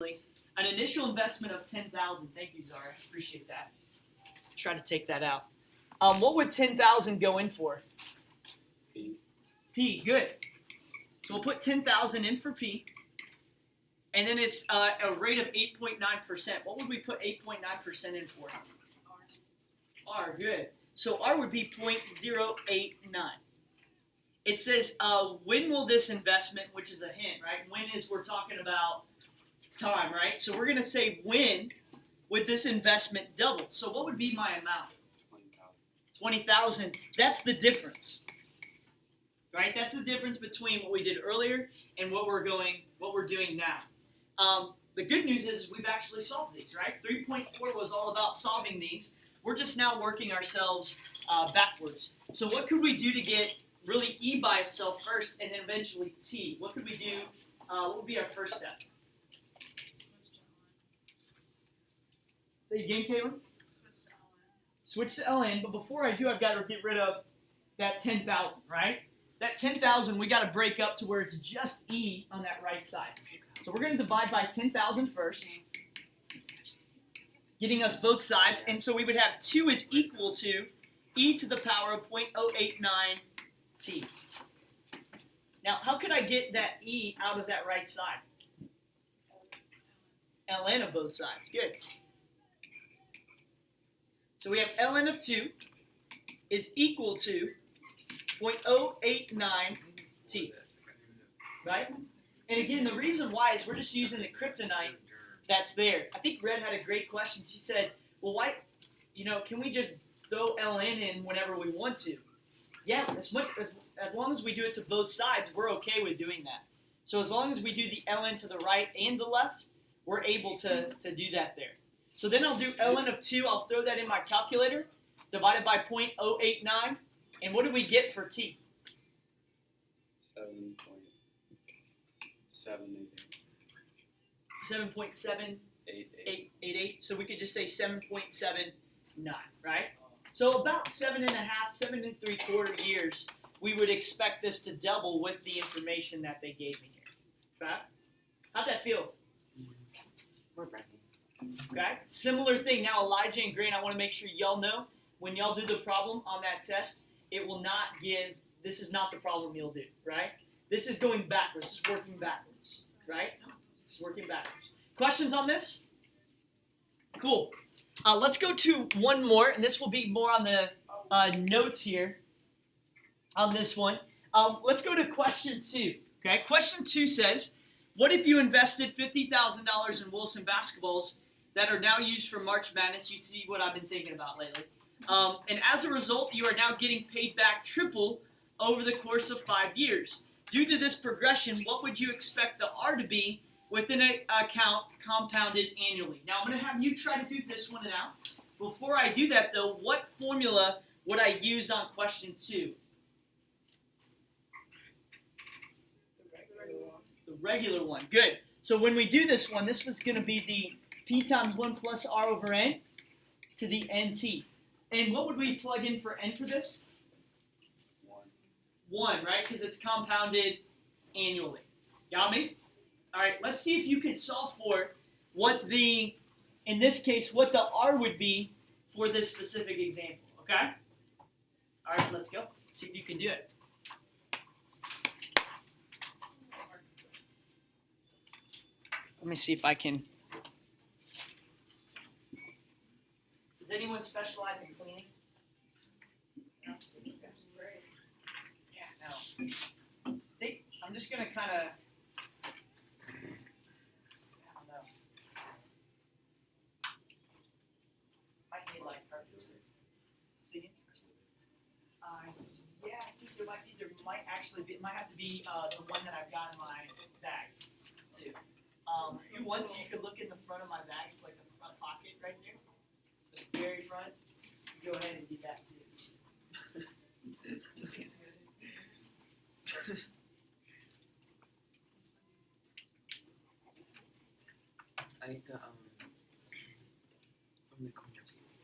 An initial investment of 10,000. Thank you, Zara. Appreciate that. Try to take that out. What would 10,000 go in for? P. P. Good. So we'll put 10,000 in for P, and then it's a rate of 8.9%. What would we put 8.9% in for? R. Good. So R would be 0.089. It says, when will this investment, which is a hint, right? When is we're talking about time, right? So we're going to say when would this investment double? So what would be my amount? 20,000. That's the difference, right? That's the difference between what we did earlier and what we're doing now. The good news is we've actually solved these, right? 3.4 was all about solving these. We're just now working ourselves backwards. So what could we do to get really E by itself first and then eventually T? What could we do? What would be our first step? Say again, Caitlin? Switch to LN, but before I do, I've got to get rid of that 10,000, right? That 10,000, we got to break up to where it's just E on that right side. So we're going to divide by 10,000 first, getting us both sides. And so we would have 2 is equal to E to the power of 0.089 T. Now, how could I get that E out of that right side? Ln of both sides. Good. So we have ln of 2 is equal to 0.089 T. Right? And again, the reason why is we're just using the kryptonite that's there. I think Red had a great question. She said, well, why, can we just throw ln in whenever we want to? Yeah, as long as we do it to both sides, we're okay with doing that. So as long as we do the ln to the right and the left, we're able to do that there. So then I'll do ln of 2. I'll throw that in my calculator, divided by 0.089. And what do we get for T? 7.788. So we could just say 7.79, right? So about 7.5, 7 3/4 years, we would expect this to double with the information that they gave me here. Okay? How'd that feel? Okay? Similar thing. Now, Elijah and Grant, I want to make sure y'all know, when y'all do the problem on that test, it will not give, this is not the problem you'll do, right? This is going backwards. This is working backwards, right? This is working backwards. Questions on this? Cool. Let's go to one more, and this will be more on the notes here on this one. Let's go to question 2. Okay? Question 2 says, what if you invested $50,000 in Wilson basketballs that are now used for March Madness? You see what I've been thinking about lately. And as a result, you are now getting paid back triple over the course of 5 years. Due to this progression, what would you expect the R to be within an account compounded annually? Now, I'm going to have you try to do this one out. Before I do that, though, what formula would I use on question 2? The regular one. Good. So when we do this one, this was going to be the P times 1 plus R over N to the NT. And what would we plug in for N for this? 1, right? Because it's compounded annually. Got me? All right, let's see if you can solve for what the, in this case, what the R would be for this specific example, okay? All right, let's go. See if you can do it. Let me see if I can. Does anyone specialize in cleaning? No. Yeah, no. I'm just going to kind of, I don't know. Might need like carpets. See? Yeah, I think there might actually be, it might have to be the one that I've got in my bag, too. If you want to, you could look in the front of my bag. It's like the front pocket right there. The very front. Go ahead and get that, too. I ate the corner pieces.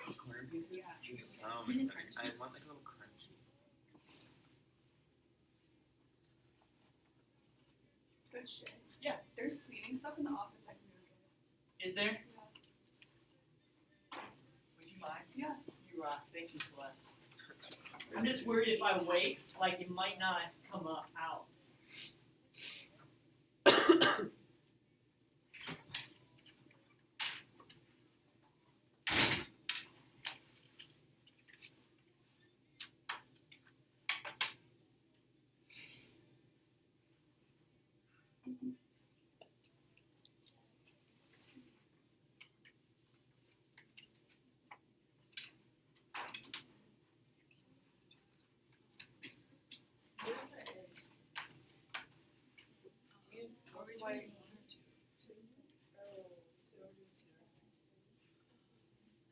The corner pieces? Yeah. I want like a little crunchy. Question. Yeah. There's cleaning stuff in the office I can do. Is there? Yeah. Would you mind? Yeah. You rock. Thank you, Celeste. I'm just worried if I wait, like it might not come up out.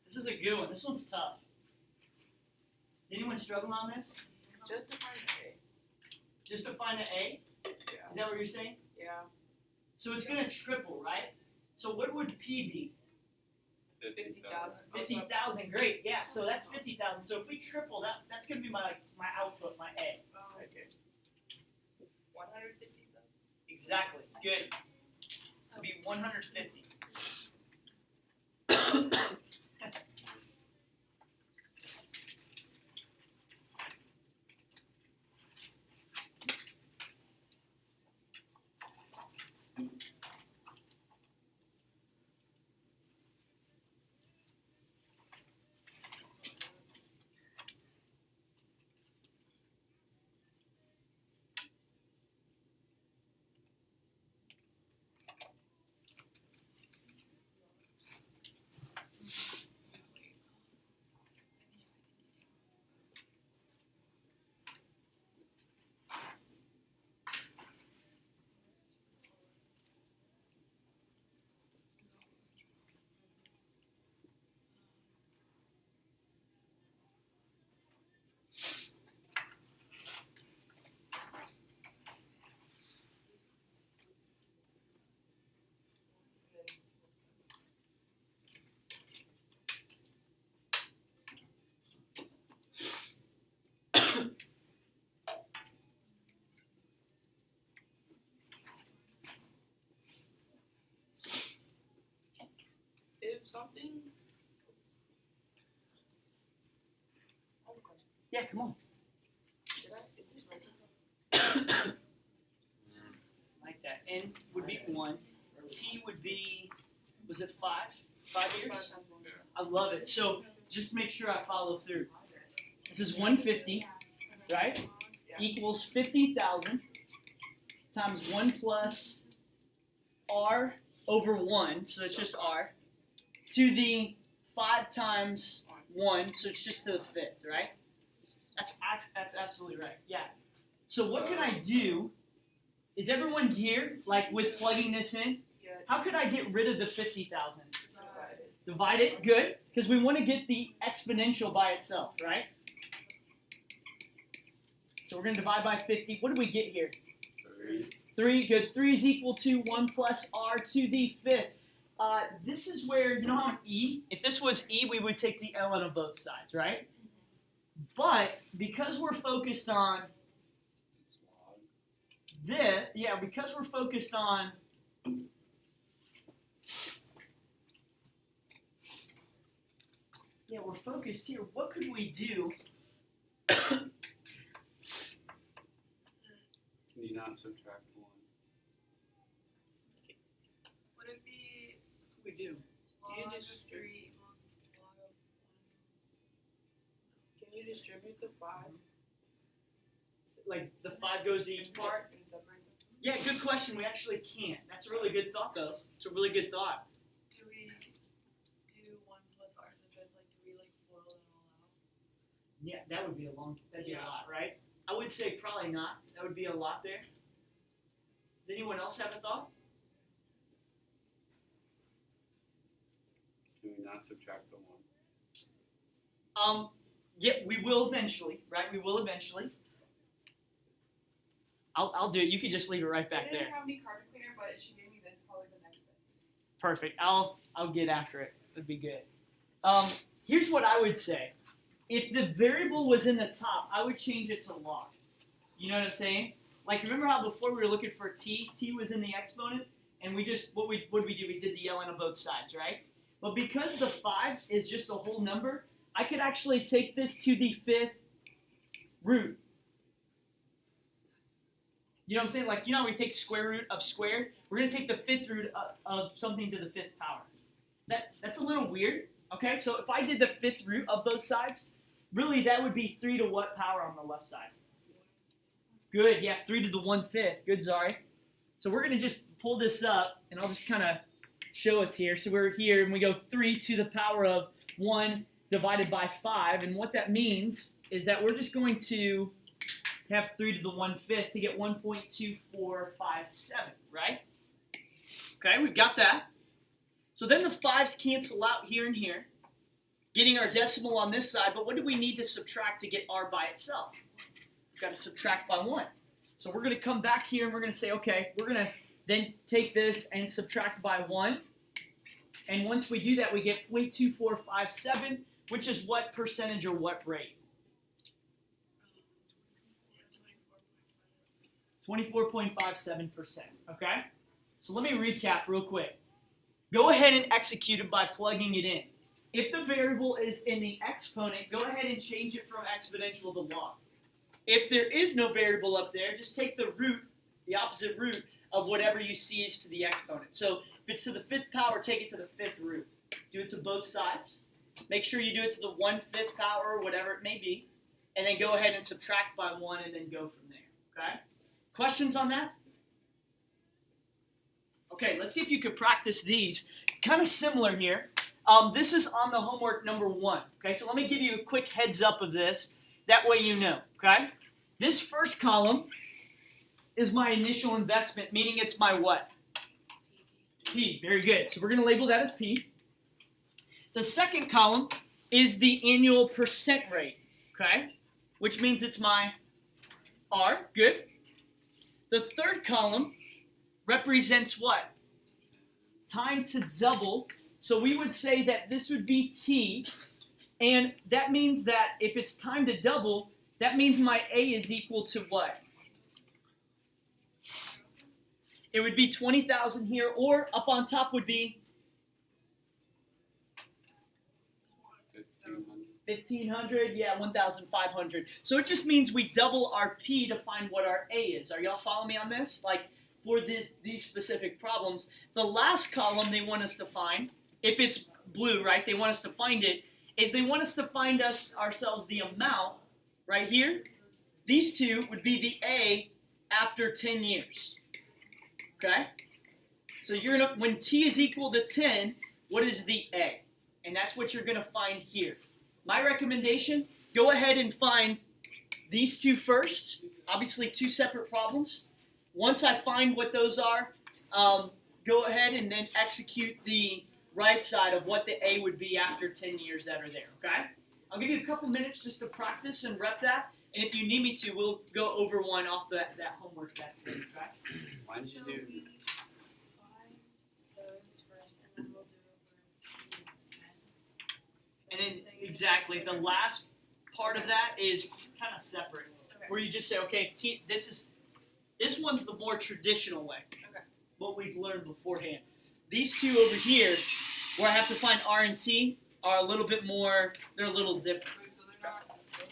This is a good one. This one's tough. Did anyone struggle on this? Just to find A. Just to find an A? Yeah. Is that what you're saying? Yeah. So it's going to triple, right? So what would P be? 50,000. 50,000. Great. Yeah. So that's 50,000. So if we triple that, that's going to be my output, my A. Okay. 150,000. Exactly. Good. To be 150. If something. Yeah, come on. Is this right? Like that. N would be 1. T would be, was it 5? 5 years? I love it. So just make sure I follow through. This is 150, right? Yeah. Equals 50,000 times 1 plus R over 1, so it's just R, to the 5 times 1, so it's just to the 5th, right? That's absolutely right. Yeah. So what can I do? Is everyone here, like with plugging this in? Yeah. How could I get rid of the 50,000? Divided. Divide it, good, because we want to get the exponential by itself, right? So we're going to divide by 50. What do we get here? 3, good. 3 is equal to 1 plus R to the 5th. This is where, you know how an E? If this was E, we would take the ln of both sides, right? But because we're focused on this, yeah, because we're focused on we're focused here. What could we do? Can you not subtract 1? Would it be What could we do? log 3 plus log of 1? Can you distribute the 5? Like the 5 goes to each part? And separate them? Yeah, good question. We actually can't. That's a really good thought, though. It's a really good thought. Do we do 1 plus R to the 5th? Like, do we like FOIL it all out? Yeah, that would be that'd be a Yeah. lot, right? I would say probably not. That would be a lot there. Does anyone else have a thought? Can we not subtract the 1? Yeah, we will eventually, right? We will eventually. I'll do it. You could just leave it right back I there. didn't have any carpet cleaner, but she gave me this, probably the next best. Perfect. I'll get after it. That'd be good. Here's what I would say. If the variable was in the top, I would change it to log. You know what I'm saying? like remember how before we were looking for t was in the exponent, and we just, what did we do? We did the ln of both sides, right? But because the 5 is just a whole number, I could actually take this to the 5th root. You know what I'm saying? Like, you know how we take square root of square? We're going to take the 5th root of something to the 5th power. That's a little weird, okay? So if I did the 5th root of both sides, really that would be 3 to what power on the left side? Good, yeah, 3 to the 1/5. Good, Zari. So we're going to just pull this up, and I'll just kind of show us here. So we're here, and we go 3 to the power of 1 divided by 5. And what that means is that we're just going to have 3 to the 1/5 to get 1.2457, right? Okay, we've got that. So then the 5s cancel out here and here, getting our decimal on this side. But what do we need to subtract to get r by itself? We've got to subtract by 1. So we're going to come back here and we're going to say, okay, we're going to then take this and subtract by 1. And once we do that, we get 0.2457, which is what percentage or what rate? 24.57%, okay? So let me recap real quick. Go ahead and execute it by plugging it in. If the variable is in the exponent, go ahead and change it from exponential to log. If there is no variable up there, just take the root, the opposite root of whatever you see is to the exponent. So if it's to the 5th power, take it to the 5th root. Do it to both sides. Make sure you do it to the 1/5 power, or whatever it may be. And then go ahead and subtract by 1 and then go from there, okay? Questions on that? Okay, let's see if you could practice these. Kind of similar here. This is on the homework number 1. Okay, so let me give you a quick heads up of this. That way you know, okay? This first column is my initial investment, meaning it's my what? P. Very good. So we're going to label that as P. The second column is the annual percent rate, okay? Which means it's my R. Good. The third column represents what? Time to double. So we would say that this would be T, and that means that if it's time to double, that means my A is equal to what? It would be 20,000 here, or up on top would be 1,500, yeah, 1,500. So it just means we double our P to find what our A is. Are y'all following me on this? Like, for these specific problems, the last column they want us to find, if it's blue, right, they want us to find it, is they want us to find ourselves the amount right here. These two would be the A after 10 years. Okay? So you're gonna, when T is equal to 10, what is the A? And that's what you're going to find here. My recommendation, go ahead and find these two first. Obviously, 2 separate problems. Once I find what those are, go ahead and then execute the right side of what the A would be after 10 years that are there, okay? I'll give you a couple minutes just to practice and rep that, and if you need me to, we'll go over one off that homework that's there, okay? Why did you So do? we find those first, and then we'll do over these 10. And then, exactly, the last part of that is kind of separate, Okay. where you just say, okay, this one's the more traditional way, Okay. what we've learned beforehand. These two over here, where I have to find R and T, are a little bit more, they're a little different. Wait, so they're not the same?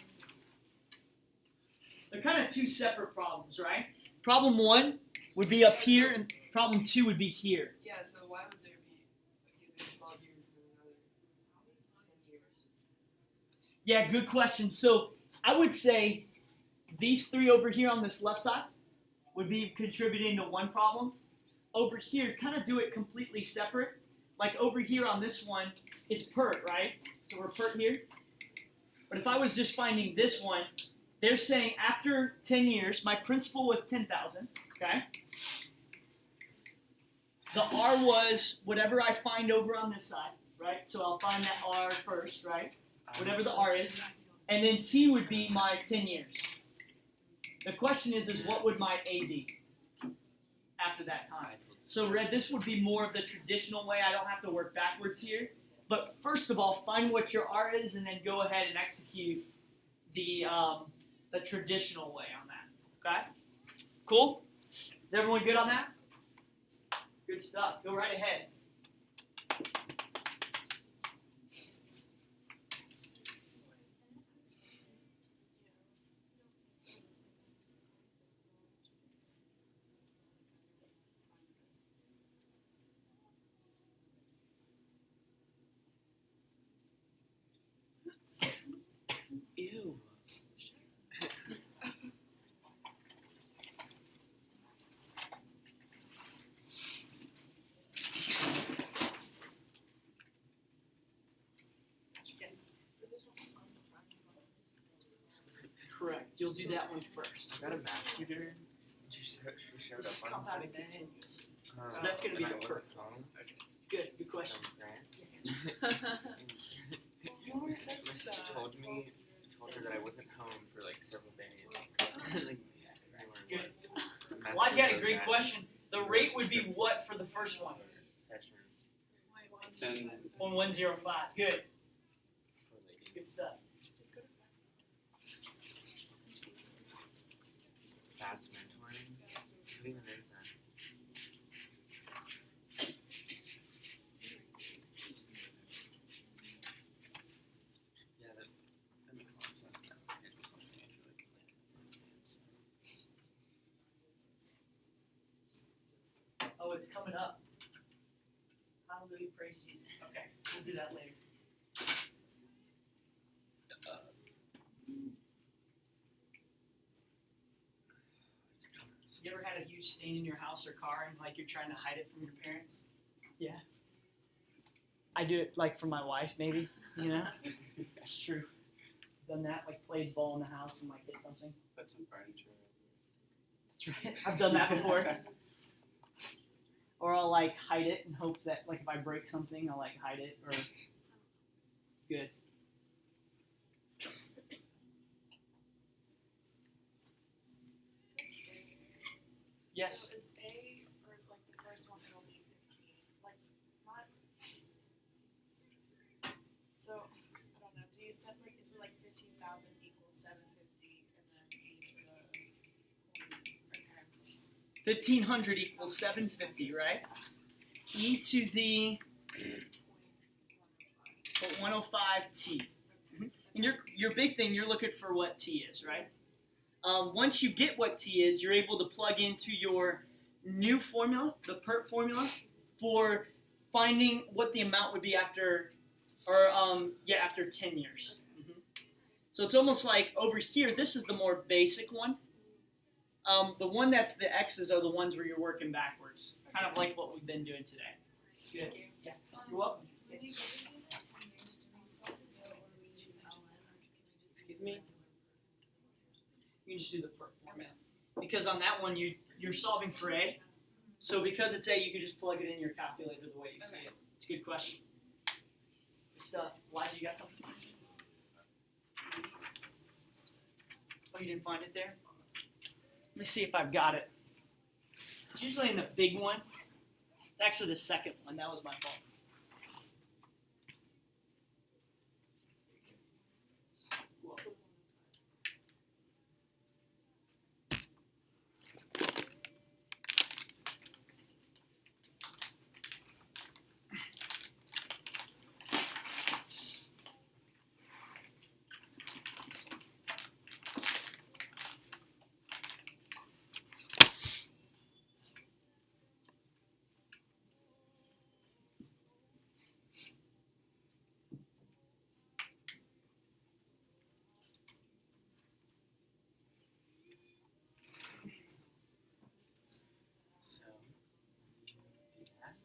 They're kind of 2 separate problems, right? Problem 1 would be up here, and problem 2 would be here. Yeah, so why would there be a given 12 years and then another 10 years? Yeah, good question. So I would say these 3 over here on this left side would be contributing to one problem. Over here, kind of do it completely separate. Like over here on this one, it's PERT, right? So we're PERT here. But if I was just finding this one, they're saying after 10 years, my principal was 10,000, okay? The R was whatever I find over on this side, right? So I'll find that R first, right? Whatever the R is. And then T would be my 10 years. The question is what would my A be after that time? So Red, this would be more of the traditional way. I don't have to work backwards here. But first of all, find what your R is and then go ahead and execute the traditional way on that. Okay? Cool? Is everyone good on that? Good stuff. Go right ahead. Ew. Correct. You'll do that one first. I got a math tutor. She showed This is up on compounded Sunday. continuous. So that's gonna be and the I perfect. wasn't home Good. Good question. from Grant. My sister told her that I wasn't home for like several days. Like, Good. the math Elijah had a tutor great that question. The rate would be what for the first one? session 10. On 105. Good. for ladies. Good stuff. Fast mentoring. What even is that? Yeah, that makes a lot of sense. Now, schedule something I feel like Oh, it's coming up. Hallelujah, praise Jesus. Okay, we'll do that later. You ever had a huge stain in your house or car and like you're trying to hide it from your parents? Yeah. I do it like for my wife, maybe. You know, that's true. Done that, like played ball in the house and like hit something. Put some furniture. That's right. I've done that before. Or I'll like hide it and hope that like if I break something, I'll like hide it or. Good. Yes. So is A for like the first one it'll be 15? Like not. So I don't know. Do you set like is it like 15,000 equals 750 and then each of the okay. 1,500 equals 750, right? E to the 105t. And your big thing, you're looking for what t is, right? Once you get what t is, you're able to plug into your new formula, the PERT formula, for finding what the amount would be after, or after 10 years. So it's almost like over here, this is the more basic one. The one that's the X's are the ones where you're working backwards, kind of like what we've been doing today. Good. Yeah. You're welcome. When we get into the 10 years, do we still have to do it or we just LN or can we just Excuse me? You can just do the PERT formula. Because on that one, you're solving for A. So because it's A, you can just plug it in your calculator the way you see it. It's a good question. Good stuff. Elijah, you got something? Oh, you didn't find it there? Let me see if I've got it. It's usually in the big one. It's actually the second one. That was my fault. Welcome. So, do that.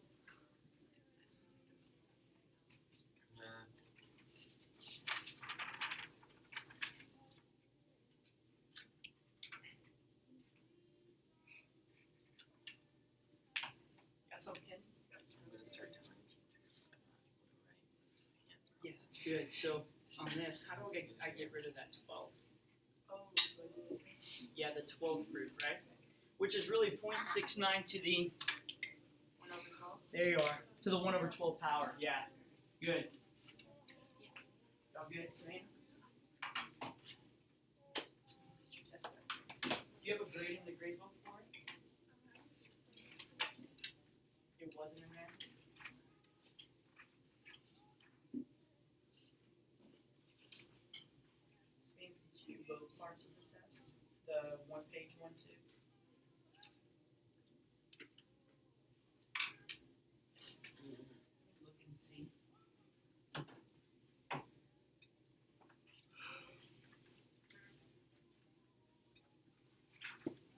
Got something? I'm gonna start telling teachers what to write. Yeah, that's good. So on this, how do I get rid of that 12? Yeah, the 12th group, right? Which is really 0.69 to the, 1 over 12? there you are, to the 1 over 12 power. Yeah, good. Y'all good, Samantha? Do you have a grade in the grade book for it? wasn't in there. Spain teach you both parts of the test. The one-page one too. Look and see.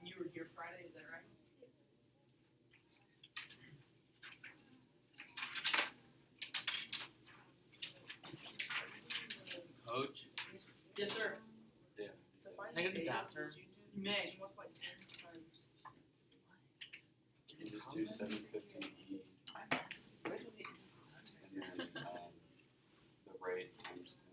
You were here Friday, is that right? Coach. Yes, sir. To find Can I go to the the bathroom? You may. multiply 10 times. You just do 750 Where do we- and then the rate times 10.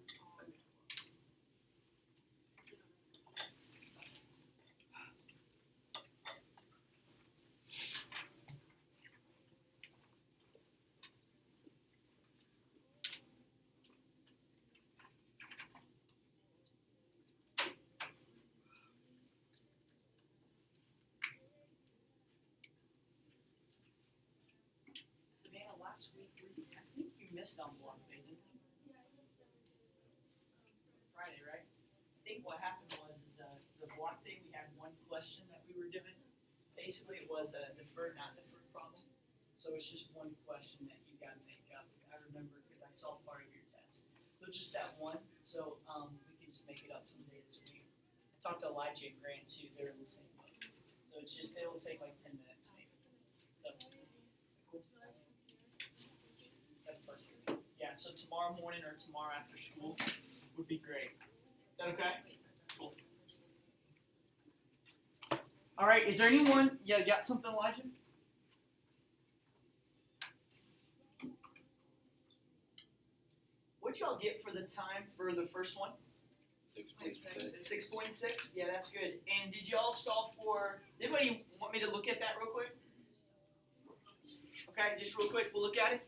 Savannah, last week, I think you missed on block day, didn't you? Friday, right? I think what happened was is the block day, we had one question that we were doing. Basically, it was a deferred, not deferred problem. So it's just one question that you got to make up. I remember because I saw part of your test. So just that one. So we can just make it up someday this week. I talked to Elijah and Grant too. They're in the same boat. So it's just it'll take like 10 minutes maybe. So, cool. That's perfect. Yeah. So tomorrow morning or tomorrow after school would be great. Is that okay? Cool. All right. Is there anyone? Yeah, got something, Elijah? What y'all get for the time for the first one? 6.6. 6.6? Yeah, that's good. And did y'all solve for, anybody want me to look at that real quick? Okay, just real quick, we'll look at it.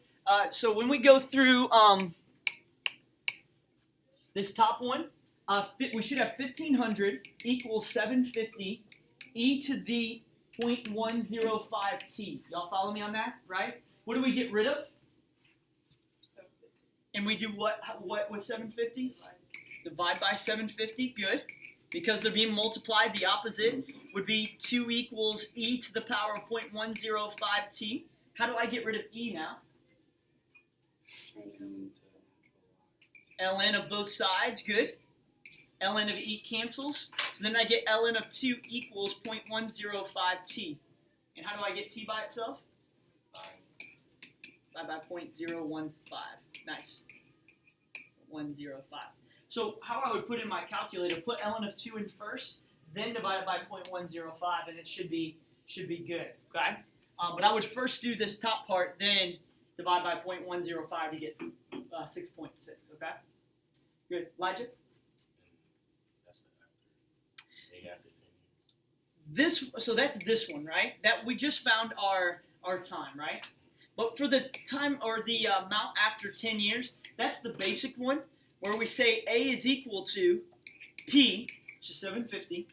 So when we go through this top one, we should have 1500 equals 750 e to the 0.105t. Y'all follow me on that, right? What do we get rid of? And we do what with 750? Divide by 750, good. Because they're being multiplied, the opposite would be 2 equals e to the power of 0.105t. How do I get rid of e now? Turn it into ln of both sides, good. ln of e cancels. So then I get ln of 2 equals 0.105t. And how do I get t by itself? By 0.015. Nice. 105. So how I would put in my calculator, put ln of 2 in first, then divide it by 0.105, and it should be good. Okay. But I would first do this top part, then divide by 0.105 to get 6.6. Okay. Good. Elijah. That's the after 10 years. So that's this one, right? That we just found our time, right? But for the time or the amount after 10 years, that's the basic one where we say A is equal to P, which is 750,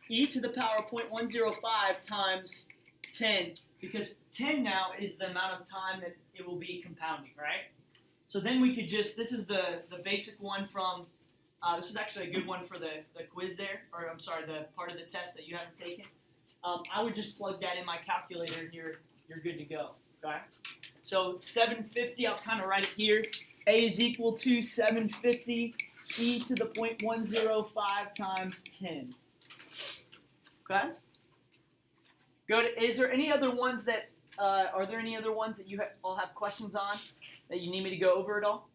e to the power of 0.105 times 10, because 10 now is the amount of time that it will be compounding, right? So then we could just, this is the basic one from, this is actually a good one for the quiz there, or I'm sorry, the part of the test that you haven't taken. I would just plug that in my calculator and you're good to go, okay? So 750, I'll kind of write it here. A is equal to 750 e to the 0.105 times 10. Okay? Good. Is there any other ones that, are there any other ones that you all have questions on that you need me to go over at all?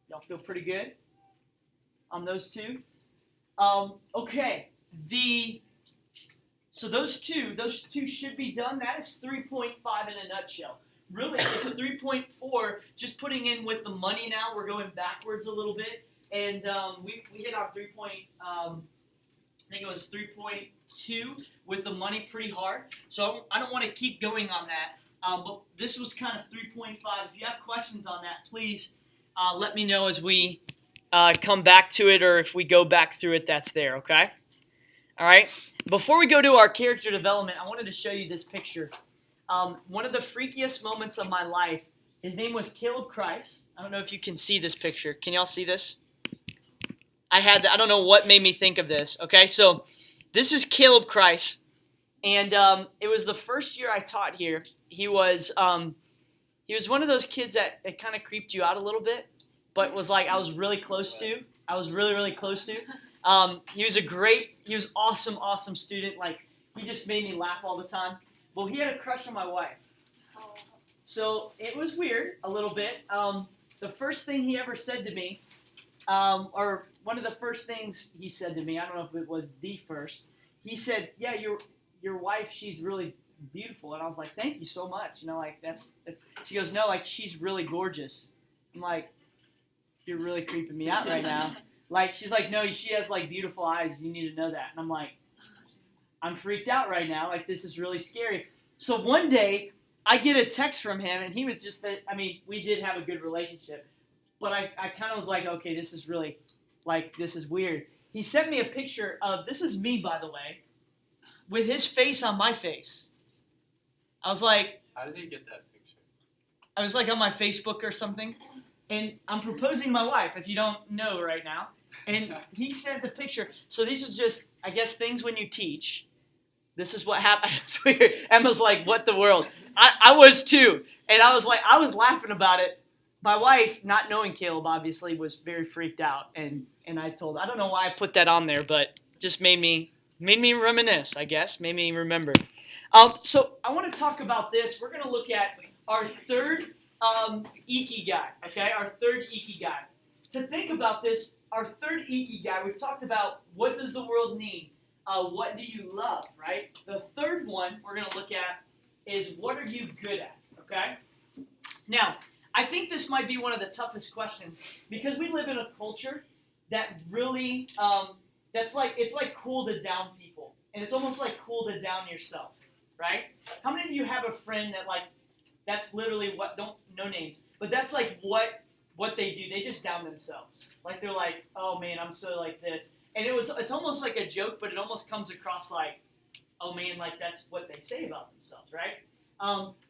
Y'all feel pretty good on those two? Okay. So those two should be done. That is 3.5 in a nutshell. Really, it's 3.4. Just putting in with the money now, we're going backwards a little bit, and we hit our 3. I think it was 3.2 with the money pretty hard. So I don't want to keep going on that. But this was kind of 3.5. If you have questions on that, please let me know as we come back to it, or if we go back through it. That's there. Okay. All right. Before we go to our character development, I wanted to show you this picture. One of the freakiest moments of my life. His name was Caleb Christ. I don't know if you can see this picture. Can y'all see this? I don't know what made me think of this. Okay, so this is Caleb Christ, and it was the first year I taught here. He was one of those kids that it kind of creeped you out a little bit, but was like I was really close to. I was really, really close to. He was awesome student. Like, he just made me laugh all the time. Well, he had a crush on my wife. So it was weird a little bit. The first thing he ever said to me, or one of the first things he said to me, I don't know if it was the first, he said, yeah, your wife, she's really beautiful. And I was like, thank you so much. You know, like, that's she goes, no, like, she's really gorgeous. I'm like, you're really creeping me out right now. Like, she's like, no, she has, like, beautiful eyes. You need to know that. And I'm like, I'm freaked out right now. Like, this is really scary. So one day, I get a text from him, and he was just that, I mean, we did have a good relationship. But I kind of was like, okay, this is really, like, this is weird. He sent me a picture of, this is me, by the way, with his face on my face. I was like, How did he get that picture? I was like on my Facebook or something, and I'm proposing my wife, if you don't know right now. And he sent the picture. So these is just, I guess, things when you teach. This is what happened. It's weird. Emma's like, what the world? I was too. And I was like, I was laughing about it. My wife, not knowing Caleb, obviously, was very freaked out. And I told her, I don't know why I put that on there, but just made me reminisce, I guess. Made me remember. So I want to talk about this. We're going to look at our third Ikigai, okay? Our third Ikigai. To think about this, our third Ikigai, we've talked about what does the world need? What do you love, right? The third one we're going to look at is what are you good at, okay? Now, I think this might be one of the toughest questions because we live in a culture that really, it's like cool to down people. And it's almost like cool to down yourself, right? How many of you have a friend that like, that's literally what, no names, but that's like what they do. They just down themselves. Like they're like, oh man, I'm so like this. And it's almost like a joke, but it almost comes across like, oh man, like that's what they say about themselves, right?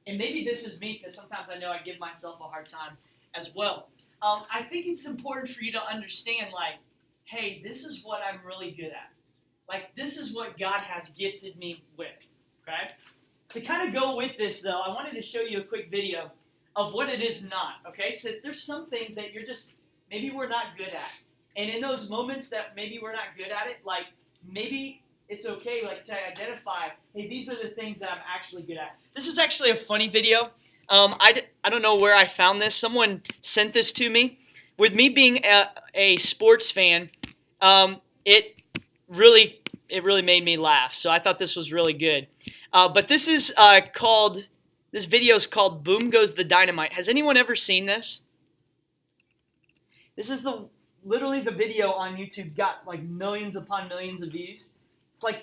And maybe this is me because sometimes I know I give myself a hard time as well. I think it's important for you to understand like, hey, this is what I'm really good at. Like this is what God has gifted me with, okay? To kind of go with this though, I wanted to show you a quick video of what it is not, okay? So there's some things that you're just, maybe we're not good at. And in those moments that maybe we're not good at it, like maybe it's okay like to identify, hey, these are the things that I'm actually good at. This is actually a funny video. I don't know where I found this. Someone sent this to me. With me being a sports fan, it really made me laugh. So I thought this was really good. But this is this video is called Boom Goes the Dynamite. Has anyone ever seen this? This is literally the video on YouTube's got like millions upon millions of views. It's like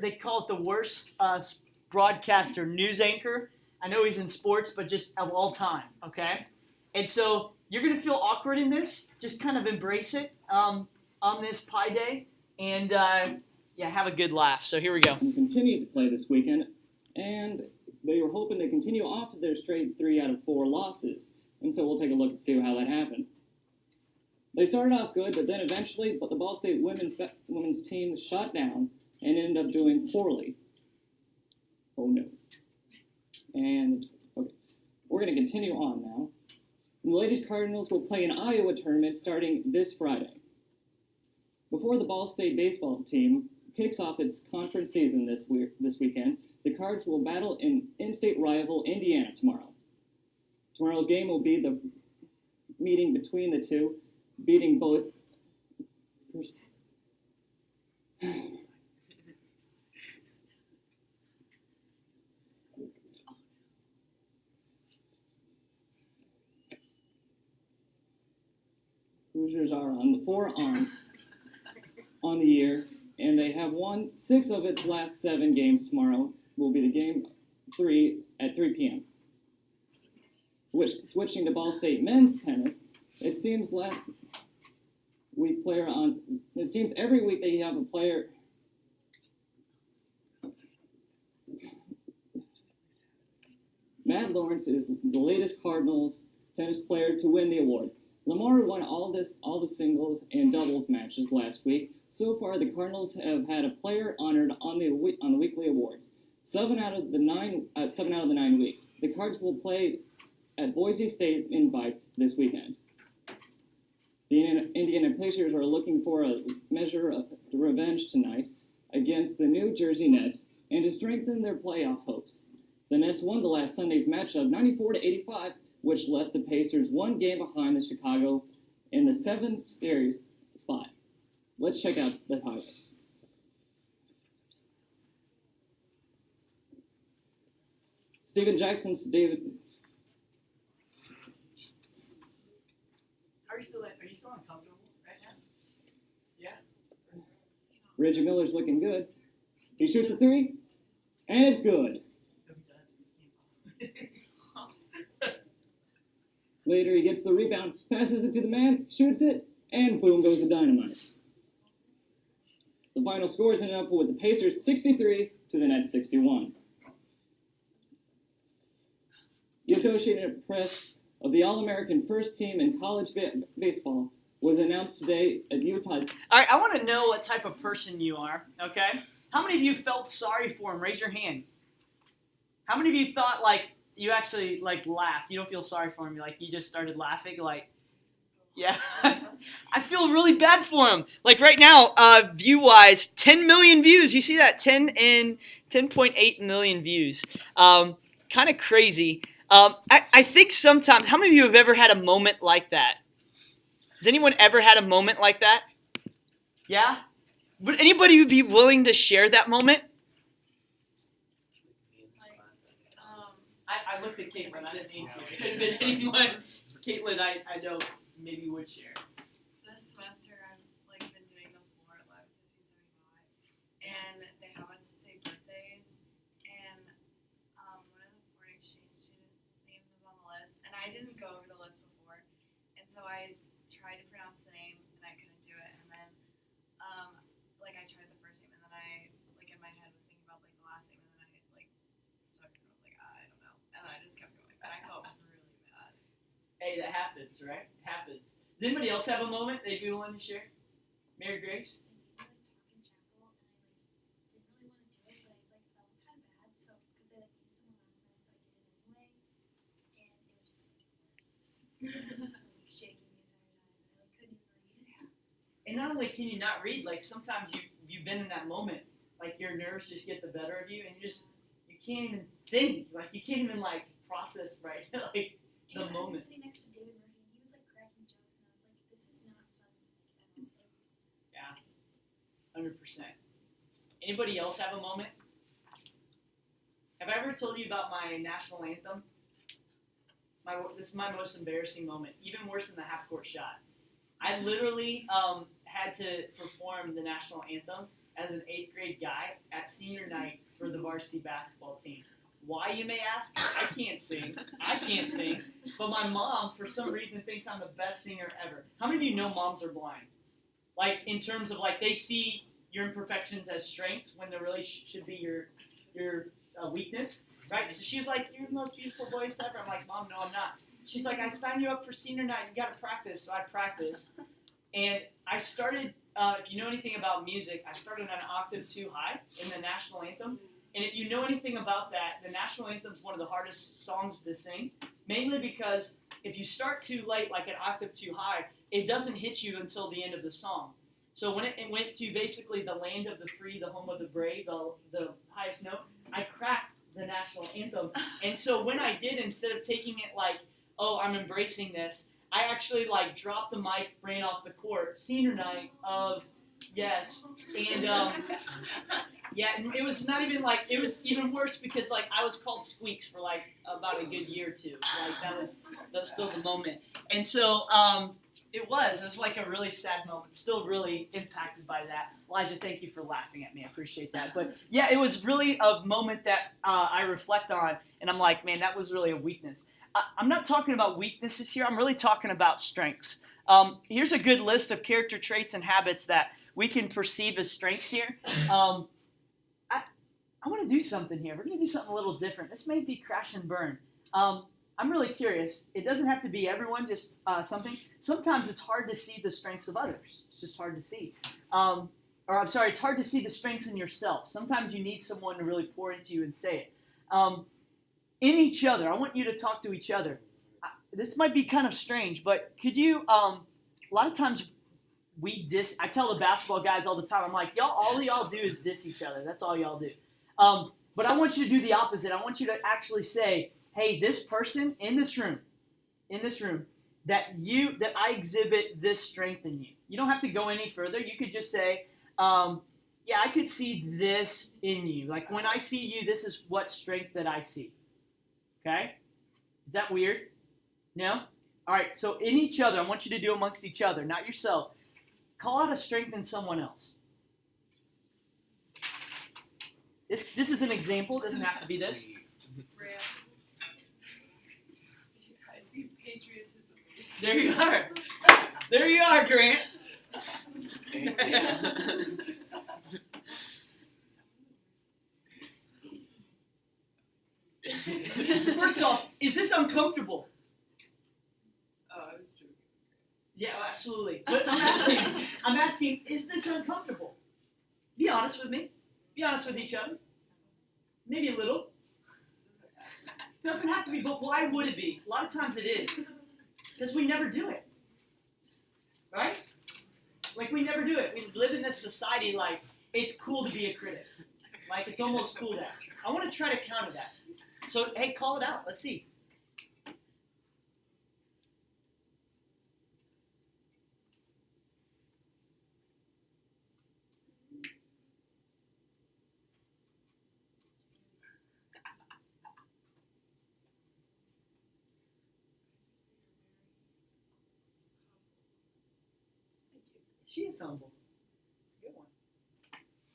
they call it the worst broadcaster news anchor. I know he's in sports, but just of all time, okay? And so you're going to feel awkward in this. Just kind of embrace it on this Pi Day. And, have a good laugh. So here we go. And continued to play this weekend, and they were hoping to continue off of their straight 3 out of 4 losses. And so we'll take a look and see how that happened. They started off good, but then eventually, the Ball State women's team shut down and ended up doing poorly. Oh no. And, okay, we're going to continue on now. The Ladies Cardinals will play an Iowa tournament starting this Friday. Before the Ball State baseball team kicks off its conference season this weekend, the Cards will battle an in-state rival, Indiana, tomorrow. Tomorrow's game will be the meeting between the two, beating both first. Hoosiers are on the 4-arm on the year, and they have won 6 of its last 7 games. Tomorrow will be the game 3 at 3 p.m. Switching to Ball State men's tennis, it seems every week they have a player Matt Lawrence is the latest Cardinals tennis player to win the award. Lamar won all the singles and doubles matches last week. So far, the Cardinals have had a player honored on the weekly awards. 7 out of the 9 weeks. The Cards will play at Boise State in Bike this weekend. The Indiana Pacers are looking for a measure of revenge tonight against the New Jersey Nets and to strengthen their playoff hopes. The Nets won the last Sunday's matchup 94-85, which left the Pacers 1 game behind the Chicago in the 7th series spot. Let's check out the highlights. Steven Jackson's David. How are you feeling? Are you feeling comfortable right now? Yeah. Reggie Miller's looking good. He shoots a 3, and it's good. Later, he gets the rebound, passes it to the man, shoots it, and boom goes the dynamite. The final scores ended up with the Pacers 63 to the Nets 61. The Associated Press of the All-American first team in college baseball was announced today at Utah's. All right, I want to know what type of person you are, okay? How many of you felt sorry for him? Raise your hand. How many of you thought, like, you actually, like, laughed? You don't feel sorry for him. Like, you just started laughing? Like, yeah. I feel really bad for him. Like, right now, view-wise, 10 million views. You see that? 10.8 million views. Kind of crazy. I think sometimes, how many of you have ever had a moment like that? Has anyone ever had a moment like that? Yeah? Would anybody be willing to share that moment? I looked at Caitlin. I didn't mean to. It could have been anyone. Caitlin, I know maybe would share. This semester I've been doing the floor at Live 1575, and they have us say birthdays, and one of the foreign exchange students' names was on the list, and I didn't go over the list before, and so I tried to pronounce the name, and I couldn't do it, and then I tried the first name, and then I in my head was thinking about the last name, and then I stuck and I was like, I don't know, and then I just kept going, and I felt really bad. Hey, that happens, right? Happens. Does anybody else have a moment they'd be willing to share? Mary Grace? And not only can you not read, like sometimes you've been in that moment, like your nerves just get the better of you, and you can't even think, like you can't even process right, like the moment. I was sitting next to David Murphy, and he was cracking jokes, and I was like, this is not fun. Yeah, 100%. Anybody else have a moment? Have I ever told you about my national anthem? This is my most embarrassing moment, even worse than the half-court shot. I literally had to perform the national anthem as an 8th grade guy at senior night for the varsity basketball team. Why, you may ask? I can't sing. But my mom, for some reason, thinks I'm the best singer ever. How many of you know moms are blind? Like, in terms of, they see your imperfections as strengths when they really should be your weakness, right? So she's like, you're the most beautiful voice ever. I'm like, Mom, no, I'm not. She's like, I signed you up for senior night. You got to practice. So I practiced. And I started, if you know anything about music, I started an octave too high in the national anthem. And if you know anything about that, the national anthem is one of the hardest songs to sing, mainly because if you start too late, like an octave too high, it doesn't hit you until the end of the song. So when it went to basically the land of the free, the home of the brave, the highest note, I cracked the national anthem. And so when I did, instead of taking it like, oh, I'm embracing this, I actually dropped the mic, ran off the court, senior night of, yes, and yeah, it was not even it was even worse because I was called Squeaks for about a good year or two. That was still the moment. And so it was a really sad moment, still really impacted by that. Elijah, thank you for laughing at me. I appreciate that. But yeah, it was really a moment that I reflect on, and I'm like, man, that was really a weakness. I'm not talking about weaknesses here. I'm really talking about strengths. Here's a good list of character traits and habits that we can perceive as strengths here. I want to do something here. We're going to do something a little different. This may be crash and burn. I'm really curious. It doesn't have to be everyone, just something. Sometimes it's hard to see the strengths of others. It's just hard to see. It's hard to see the strengths in yourself. Sometimes you need someone to really pour into you and say it. In each other, I want you to talk to each other. This might be kind of strange, but could you, a lot of times I tell the basketball guys all the time, I'm like, all y'all do is diss each other. That's all y'all do. But I want you to do the opposite. I want you to actually say, hey, this person in this room, that I exhibit this strength in you. You don't have to go any further. You could just say, yeah, I could see this in you. Like when I see you, this is what strength that I see. Okay? Is that weird? No? All right, so in each other, I want you to do amongst each other, not yourself. Call out a strength in someone else. This is an example. It doesn't have to be this. Rhea. I see patriotism. There you are. There you are, Grant. First off, is this uncomfortable? Oh, I was joking. Yeah, absolutely. But I'm asking, is this uncomfortable? Be honest with me. Be honest with each other. Maybe a little. Doesn't have to be, but why would it be? A lot of times it is. Because we never do it. Right? Like we never do it. We live in this society like it's cool to be a critic. Like it's almost cool that. I want to try to counter that. So, hey, call it out. Let's see. She is humble. Good one.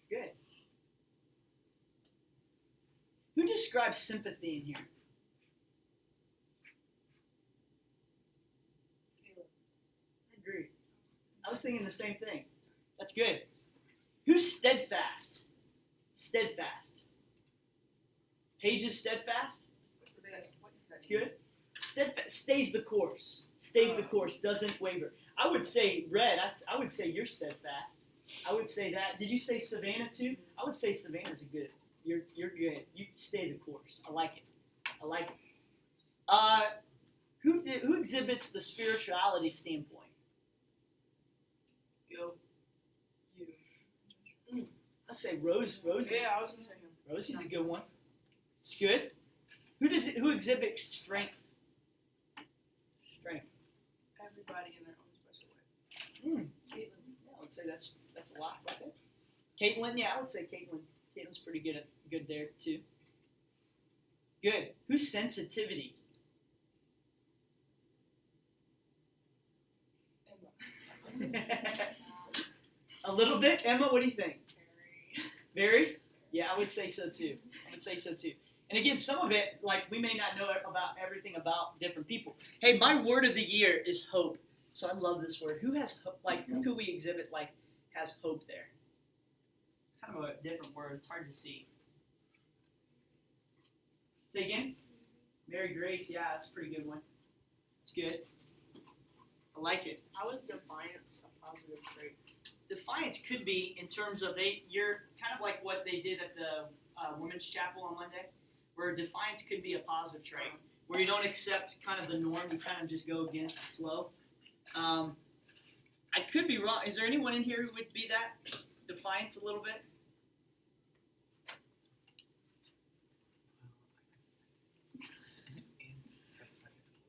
Good. Who describes sympathy in here? I agree. I was thinking the same thing. That's good. Who's steadfast? Steadfast. Paige is steadfast? That's good. Steadfast stays the course. Stays the course. Doesn't waver. I would say Red. I would say you're steadfast. I would say that. Did you say Savannah too? I would say Savannah's a good. You're good. You stay the course. I like it. I like it. Who exhibits the spirituality standpoint? You. I say Rosie. Yeah, I was gonna say him. Rosie's a good one. It's good. Who exhibits strength? Strength. Everybody in their own special way. Caitlin. Yeah, I would say that's a lot right there. Caitlin, yeah, I would say Caitlin. Caitlin's pretty good there too. Good. Who's sensitivity? A little bit. Emma, what do you think? Very? Yeah, I would say so too. And again, some of it, like we may not know about everything about different people. Hey, my word of the year is hope. So I love this word. Who has hope? Like, who could we exhibit like has hope there? It's kind of a different word. It's hard to see. Say again? Mary Grace. Yeah, that's a pretty good one. It's good. I like it. How is defiance a positive trait? Defiance could be in terms of you're kind of like what they did at the women's chapel on Monday, where defiance could be a positive trait, where you don't accept kind of the norm, you kind of just go against the flow. I could be wrong. Is there anyone in here who would be that? Defiance a little bit?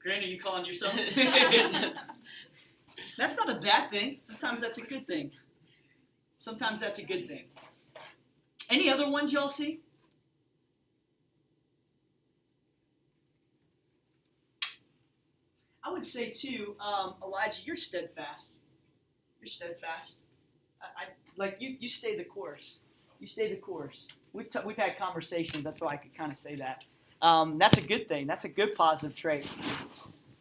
Grant, are you calling yourself? That's not a bad thing. Sometimes that's a good thing. Any other ones y'all see? I would say too, Elijah, you're steadfast. I like you stay the course. We've had conversations. That's why I could kind of say that. That's a good thing. That's a good positive trait.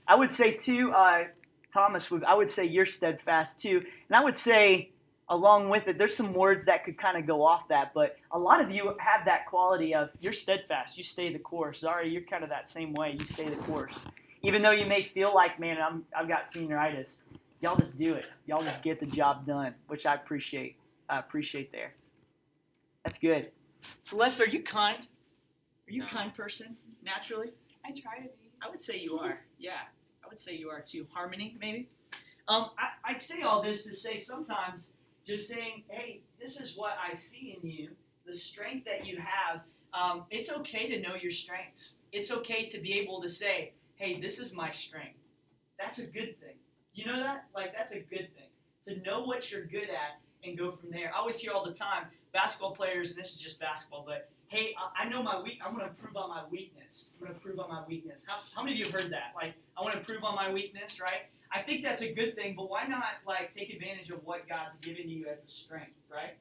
I would say too, Thomas. I would say you're steadfast too, and I would say along with it, there's some words that could kind of go off that, but a lot of you have that quality of you're steadfast, you stay the course. Zari, you're kind of that same way, you stay the course. Even though you may feel like, man, I've got senioritis, y'all just do it. Y'all just get the job done, which I appreciate. There. That's good. Celeste, are you kind? Are you a No. kind person, naturally? I try to be. I would say you are. Yeah, I would say you are too. Harmony, maybe? I'd say all this to say sometimes just saying, hey, this is what I see in you, the strength that you have. It's okay to know your strengths. It's okay to be able to say, hey, this is my strength. That's a good thing. You know that? Like, that's a good thing. To know what you're good at and go from there. I always hear all the time, basketball players, and this is just basketball, but hey, I know my I'm going to improve on my weakness. I'm going to improve on my weakness. How many of you have heard that? Like, I want to improve on my weakness, right? I think that's a good thing, but why not, like, take advantage of what God's given you as a strength, right?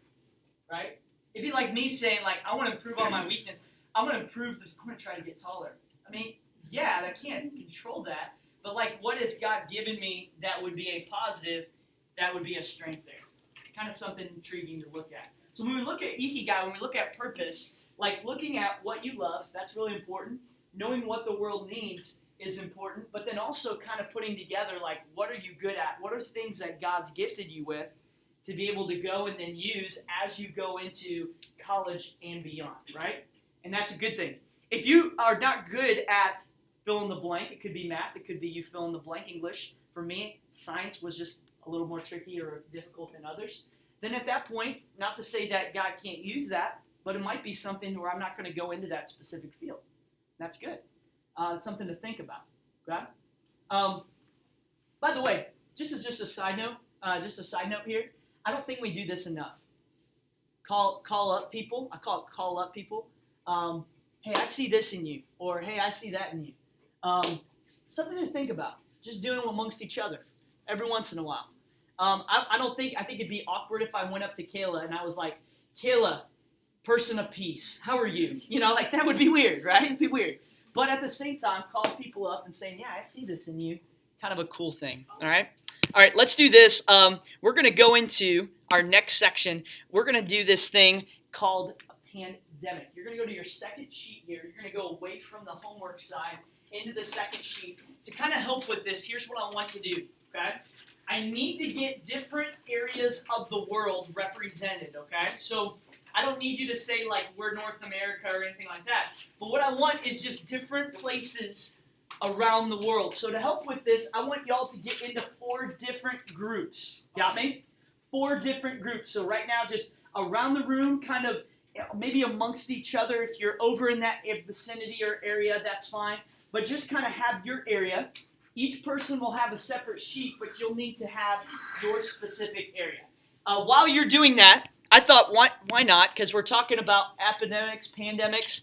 Right? It'd be like me saying, like, I want to improve on my weakness. I'm going to try to get taller. I mean, yeah, I can't control that, but, like, what has God given me that would be a positive, that would be a strength there? Kind of something intriguing to look at. So when we look at Ikigai, when we look at purpose, like looking at what you love, that's really important. Knowing what the world needs is important, but then also kind of putting together, like, what are you good at? What are things that God's gifted you with to be able to go and then use as you go into college and beyond, right? And that's a good thing. If you are not good at fill in the blank, it could be math, it could be you fill in the blank English. For me, science was just a little more tricky or difficult than others. Then at that point, not to say that God can't use that, but it might be something where I'm not going to go into that specific field. That's good. Something to think about. Okay? By the way, just a side note here. I don't think we do this enough. Call up people. I call it call up people. Hey, I see this in you, or hey, I see that in you. Something to think about. Just doing it amongst each other every once in a while. I think it'd be awkward if I went up to Kayla and I was like, Kayla, person of peace, how are you? You know, like that would be weird, right? It'd be weird. But at the same time, call people up and saying, yeah, I see this in you. Kind of a cool thing, all right? All right, let's do this. We're going to go into our next section. We're going to do this thing called a pandemic. You're going to go to your second sheet here. You're going to go away from the homework side into the second sheet. To kind of help with this, here's what I want to do, okay? I need to get different areas of the world represented, okay? So I don't need you to say, like, we're North America or anything like that. But what I want is just different places around the world. So to help with this, I want y'all to get into 4 different groups. Got me? 4 different groups. So right now, just around the room, kind of maybe amongst each other. If you're over in that vicinity or area, that's fine. But just kind of have your area. Each person will have a separate sheet, but you'll need to have your specific area. While you're doing that, I thought, why not? Because we're talking about epidemics, pandemics.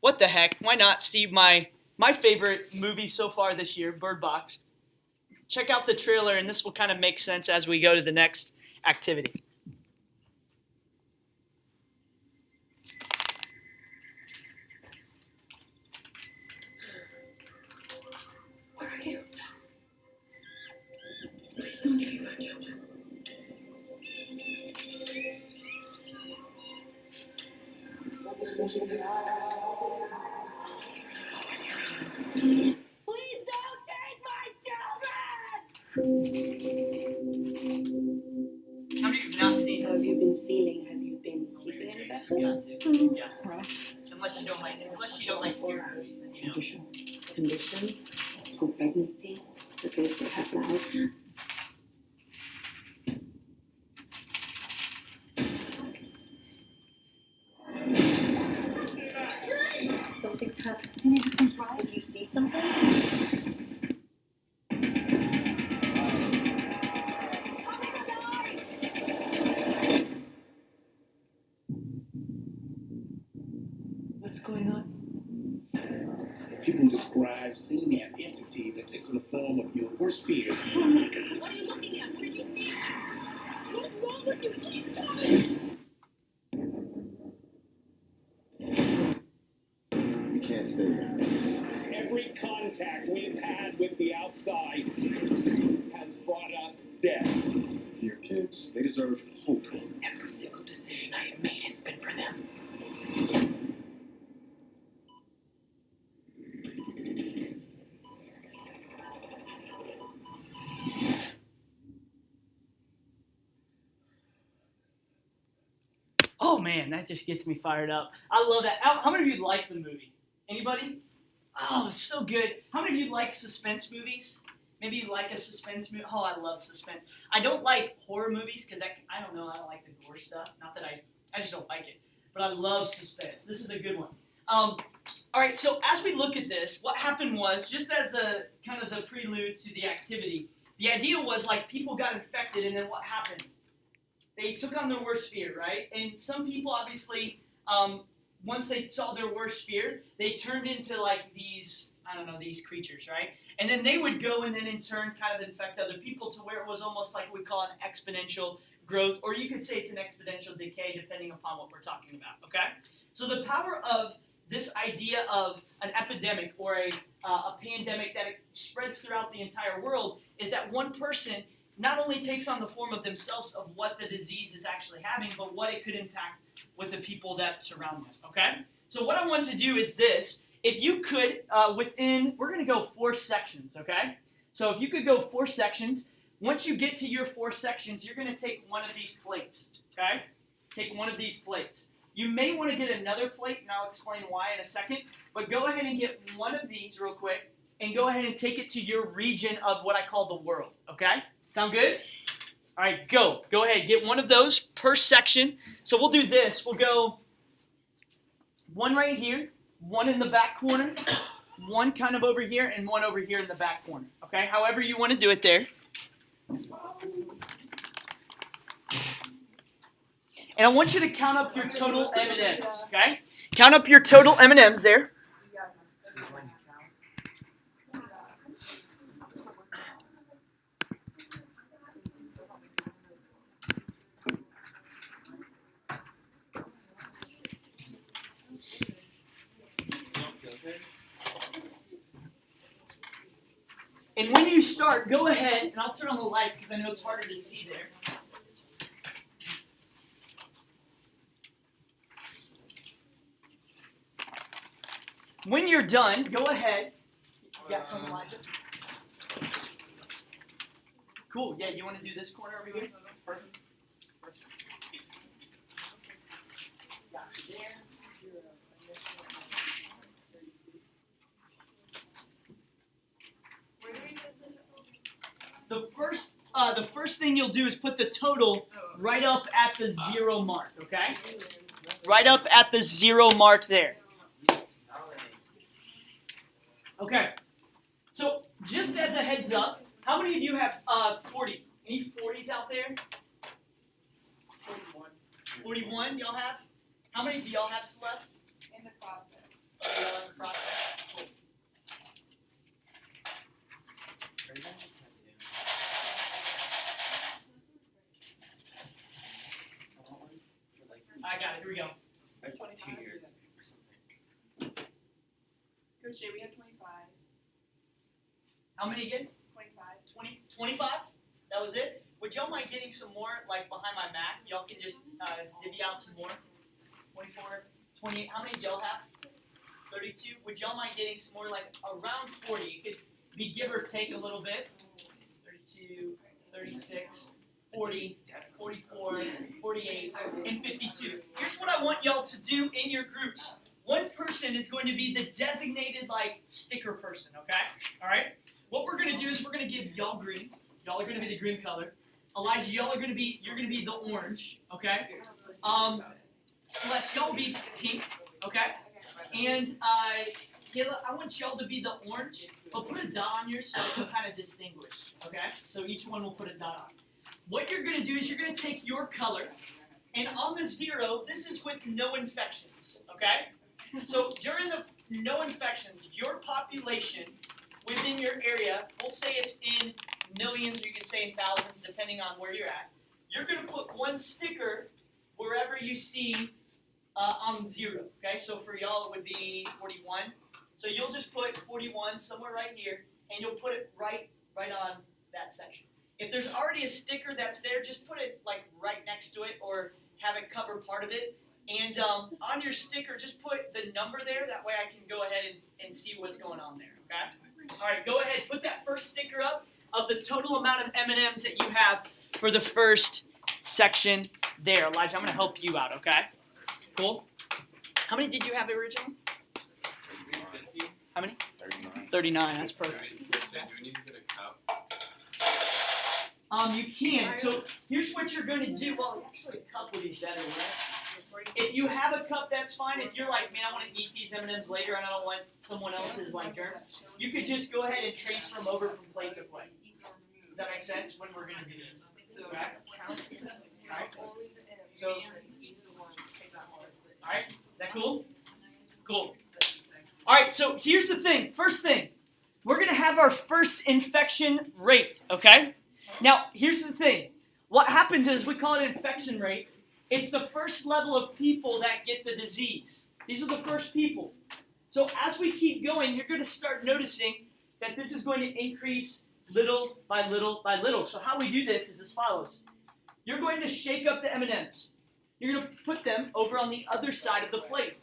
What the heck? Why not see my favorite movie so far this year, Bird Box? Check out the trailer, and this will kind of make sense as we go to the next activity. Where are you? Please don't tell me about you. Please don't take my children! How many of you have not seen How this? have you been feeling? Have you been sleeping any better? You got to. You got to. So unless you don't like scary movies, then you know. Condition for pregnancy. It's okay to say it out loud. Something's happened. Can you just try? Did you see something? Come inside! What's going on? People describe seeing an entity that takes on the form of your worst fears. Oh my God! What are you looking at? What did you see? What's wrong with you? Please stop it! You can't stay there. Every contact we've had with the outside has brought us death. Your kids, they deserve hope. Every single decision I have made has been for them. Oh man, that just gets me fired up. I love that. How many of you like the movie? Anybody? Oh, it's so good. How many of you like suspense movies? Maybe you like a suspense movie. Oh, I love suspense. I don't like horror movies because I don't know. I don't like the gore stuff. Not that I just don't like it. But I love suspense. This is a good one. All right. So as we look at this, what happened was just as the kind of the prelude to the activity, the idea was like people got infected, and then what happened? They took on their worst fear, right? And some people obviously, once they saw their worst fear, they turned into like these, I don't know, these creatures, right? And then they would go and then in turn kind of infect other people to where it was almost like we call an exponential growth, or you could say it's an exponential decay depending upon what we're talking about, okay? So the power of this idea of an epidemic or a pandemic that spreads throughout the entire world is that one person not only takes on the form of themselves of what the disease is actually having, but what it could impact with the people that surround them, okay? So what I want to do is this. If you could, we're going to go 4 sections, okay? So if you could go 4 sections, once you get to your 4 sections, you're going to take one of these plates, okay? Take one of these plates. You may want to get another plate, and I'll explain why in a second, but go ahead and get one of these real quick, and go ahead and take it to your region of what I call the world, okay? Sound good? All right, go. Go ahead. Get one of those per section. So we'll do this. We'll go one right here, one in the back corner, one kind of over here, and one over here in the back corner. Okay? However you want to do it there. And I want you to count up your total M&Ms. Okay? Count up your total M&Ms there. And when you start, go ahead, and I'll turn on the lights because I know it's harder to see there. When you're done, go ahead. You got some, Elijah? Cool. Yeah, you want to do this corner over here? Perfect. Perfect. Got you there. The first thing you'll do is put the total right up at the 0 mark, okay? Right up at the 0 mark there. Okay. So just as a heads up, how many of you have 40? Any 40s out there? 41. 41 y'all have? How many do y'all have, Celeste? In the process. Y'all in the process? Cool. I got it. Here we go. 2 years or something. Coach Jay, we have 25. How many again? 25. 25? That was it? Would y'all mind getting some more, like, behind my mat? Y'all can just divvy out some more. 24, 28. How many do y'all have? 32. Would y'all mind getting some more, like, around 40? It could be give or take a little bit. 32, 36, 40, 44, 48, and 52. Here's what I want y'all to do in your groups. One person is going to be the designated, like, sticker person, okay? All right? What we're going to do is we're going to give y'all green. Y'all are going to be the green color. Elijah, you're going to be the orange, okay? Celeste, y'all be pink, okay? And Kayla, I want y'all to be the orange, but put a dot on yours so you can kind of distinguish, okay? So each one will put a dot on. What you're going to do is you're going to take your color, and on the 0, this is with no infections, okay? So during the no infections, your population within your area, we'll say it's in millions, you can say in thousands, depending on where you're at. You're going to put one sticker wherever you see on 0, okay? So for y'all, it would be 41. So you'll just put 41 somewhere right here, and you'll put it right on that section. If there's already a sticker that's there, just put it like right next to it or have it cover part of it. And on your sticker, just put the number there. That way I can go ahead and see what's going on there, okay? All right, go ahead. Put that first sticker up of the total amount of M&Ms that you have for the first section there. Elijah, I'm going to help you out, okay? Cool. How many did you have originally? How many? 39. That's perfect. Do we need to get a cup? You can. So here's what you're going to do. Well, actually, a cup would be better, right? If you have a cup, that's fine. If you're like, man, I want to eat these M&Ms later and I don't want someone else's like germs, you could just go ahead and transfer them over from plate to plate. Does that make sense when we're going to do this? Okay? Alright. So, alright, is that cool? Cool. Alright, so here's the thing. First thing, we're going to have our first infection rate, okay? Now, here's the thing. What happens is we call it infection rate. It's the first level of people that get the disease. These are the first people. So as we keep going, you're going to start noticing that this is going to increase little by little by little. So how we do this is as follows. You're going to shake up the M&Ms. You're going to put them over on the other side of the plate.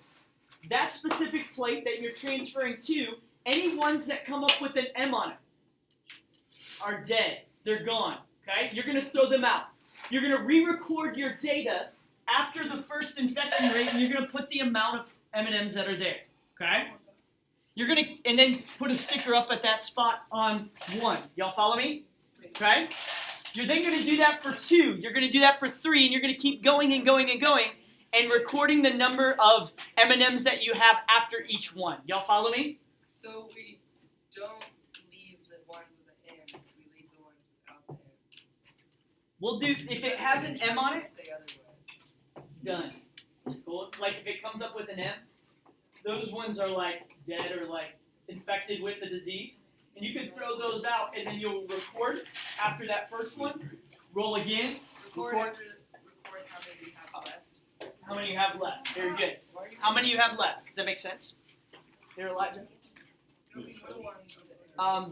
That specific plate that you're transferring to, any ones that come up with an M on it are dead. They're gone. Okay? You're going to throw them out. You're going to re-record your data after the first infection rate, and you're going to put the amount of M&Ms that are there. Okay? You're going to, and then put a sticker up at that spot on 1. Y'all follow me? Okay? You're then going to do that for 2. You're going to do that for 3, and you're going to keep going and going and going, and recording the number of M&Ms that you have after each one. Y'all follow me? So we don't leave the ones with the M, we leave the ones without the M. We'll do, if it has an M on it, Stay otherwise. done. Cool. Like if it comes up with an M, those ones are like dead or like infected with the disease. And you can throw those out and then you'll record after that first one. Roll again. Record how many you have left. How many you have left? Very good. How many you have left? Does that make sense? There, Elijah?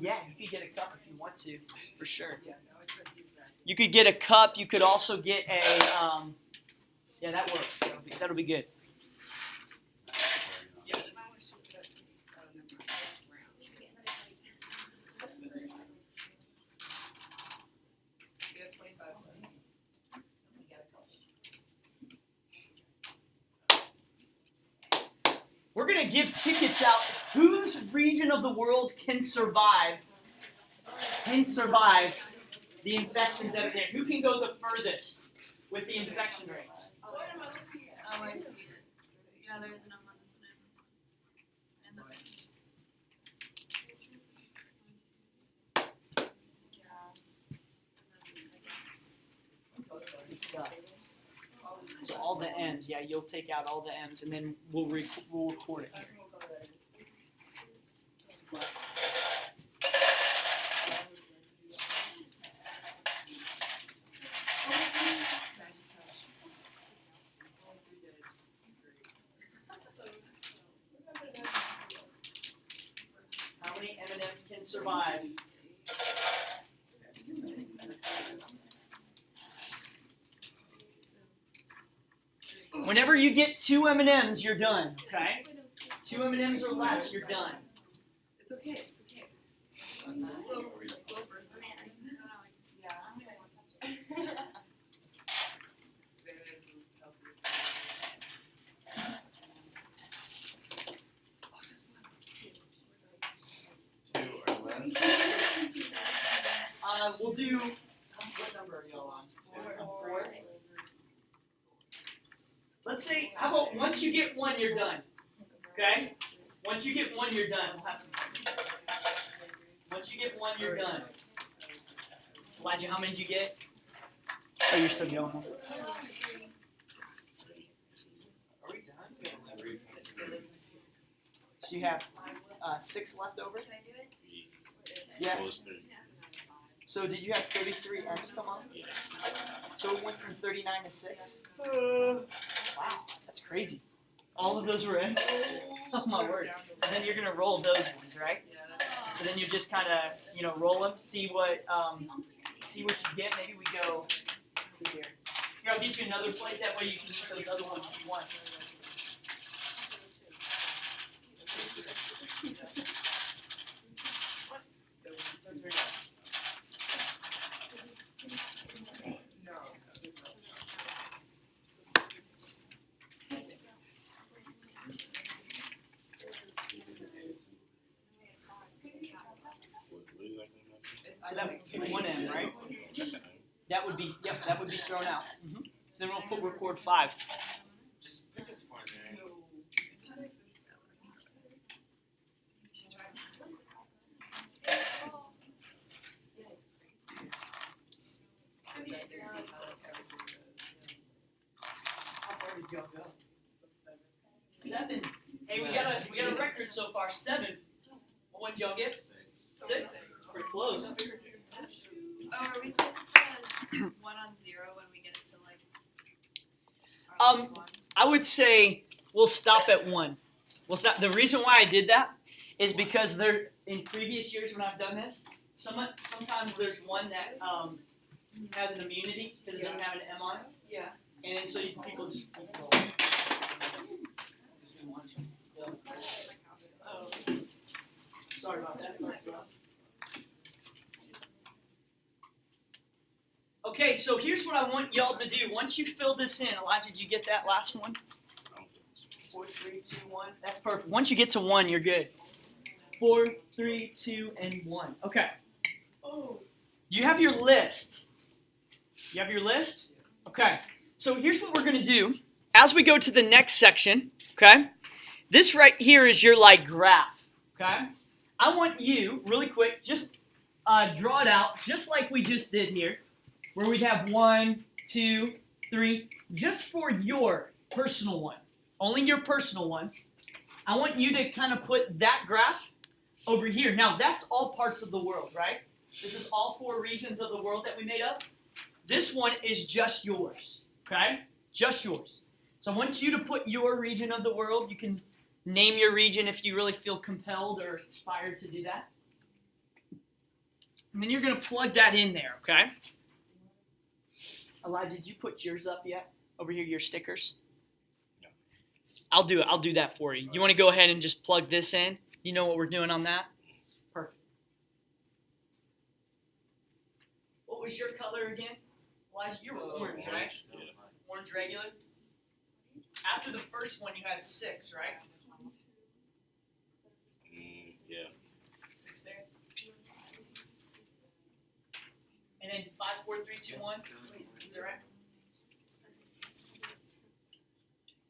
Yeah, you could get a cup if you want to, for sure. You could get a cup. You could also get a, yeah, that works. That'll be good. Yeah, just number. We have 25 left. We're going to give tickets out. Whose region of the world can survive the infections that are there? Who can go the furthest with the infection rates? Oh, I see. Yeah, there's enough on this one and this one. And this one. Good stuff. So all the M's, yeah, you'll take out all the M's, and then we'll record it here. How many M&Ms can survive? Whenever you get 2 M&Ms, you're done, okay? 2 M&Ms or less, you're done. It's okay, it's okay. Slow burn. We'll do, what number are y'all on? 4? Let's say, how about once you get 1, you're done. Okay? Once you get 1, you're done. We'll have some fun. Once you get 1, you're done. Elijah, how many did you get? Oh, you're still going. Are we done? So you have 6 left over? Yeah. So did you have 33 M's come on? Yeah. So it went from 39 to 6? Wow, that's crazy. All of those were in? Oh my word. So then you're going to roll those ones, right? So then you just kind of, roll them, see see what you get. Maybe we go, let's see here. Here, I'll get you another plate. That way you can eat those other ones if you want. So that would be one end, right? That would be, yep, that would be thrown out. So then we'll put record 5. Just put this far there. How far did y'all go? 7. Hey, we got a record so far. 7. What did y'all get? 6. It's pretty close. Oh, are we supposed to put a 1 on 0 when we get to like our last one? I would say we'll stop at 1. We'll stop. The reason why I did that is because there, in previous years when I've done this, sometimes there's one that has an immunity because it doesn't have an M on it. Yeah. And then so people just roll. Oh. Sorry about that. Sorry. Okay, so here's what I want y'all to do. Once you fill this in, Elijah, did you get that last one? 4, 3, 2, 1. That's perfect. Once you get to 1, you're good. 4, 3, 2, and 1. Okay. Oh. You have your list. You have your list? Okay. So here's what we're going to do. As we go to the next section, okay, this right here is your like graph, okay? I want you, really quick, just draw it out just like we just did here, where we'd have 1, 2, 3, just for your personal one, only your personal one. I want you to kind of put that graph over here. Now, that's all parts of the world, right? This is all 4 regions of the world that we made up. This one is just yours, okay? Just yours. So I want you to put your region of the world. You can name your region if you really feel compelled or inspired to do that. And then you're going to plug that in there, okay? Elijah, did you put yours up yet? Over here, your stickers? No. I'll do it. I'll do that for you. You want to go ahead and just plug this in? You know what we're doing on that? Perfect. What was your color again? Elijah, you were orange, right? Orange regular? After the first one, you had 6, right? Yeah. 6 there. And then 5, 4, 3, 2, 1. Is that right?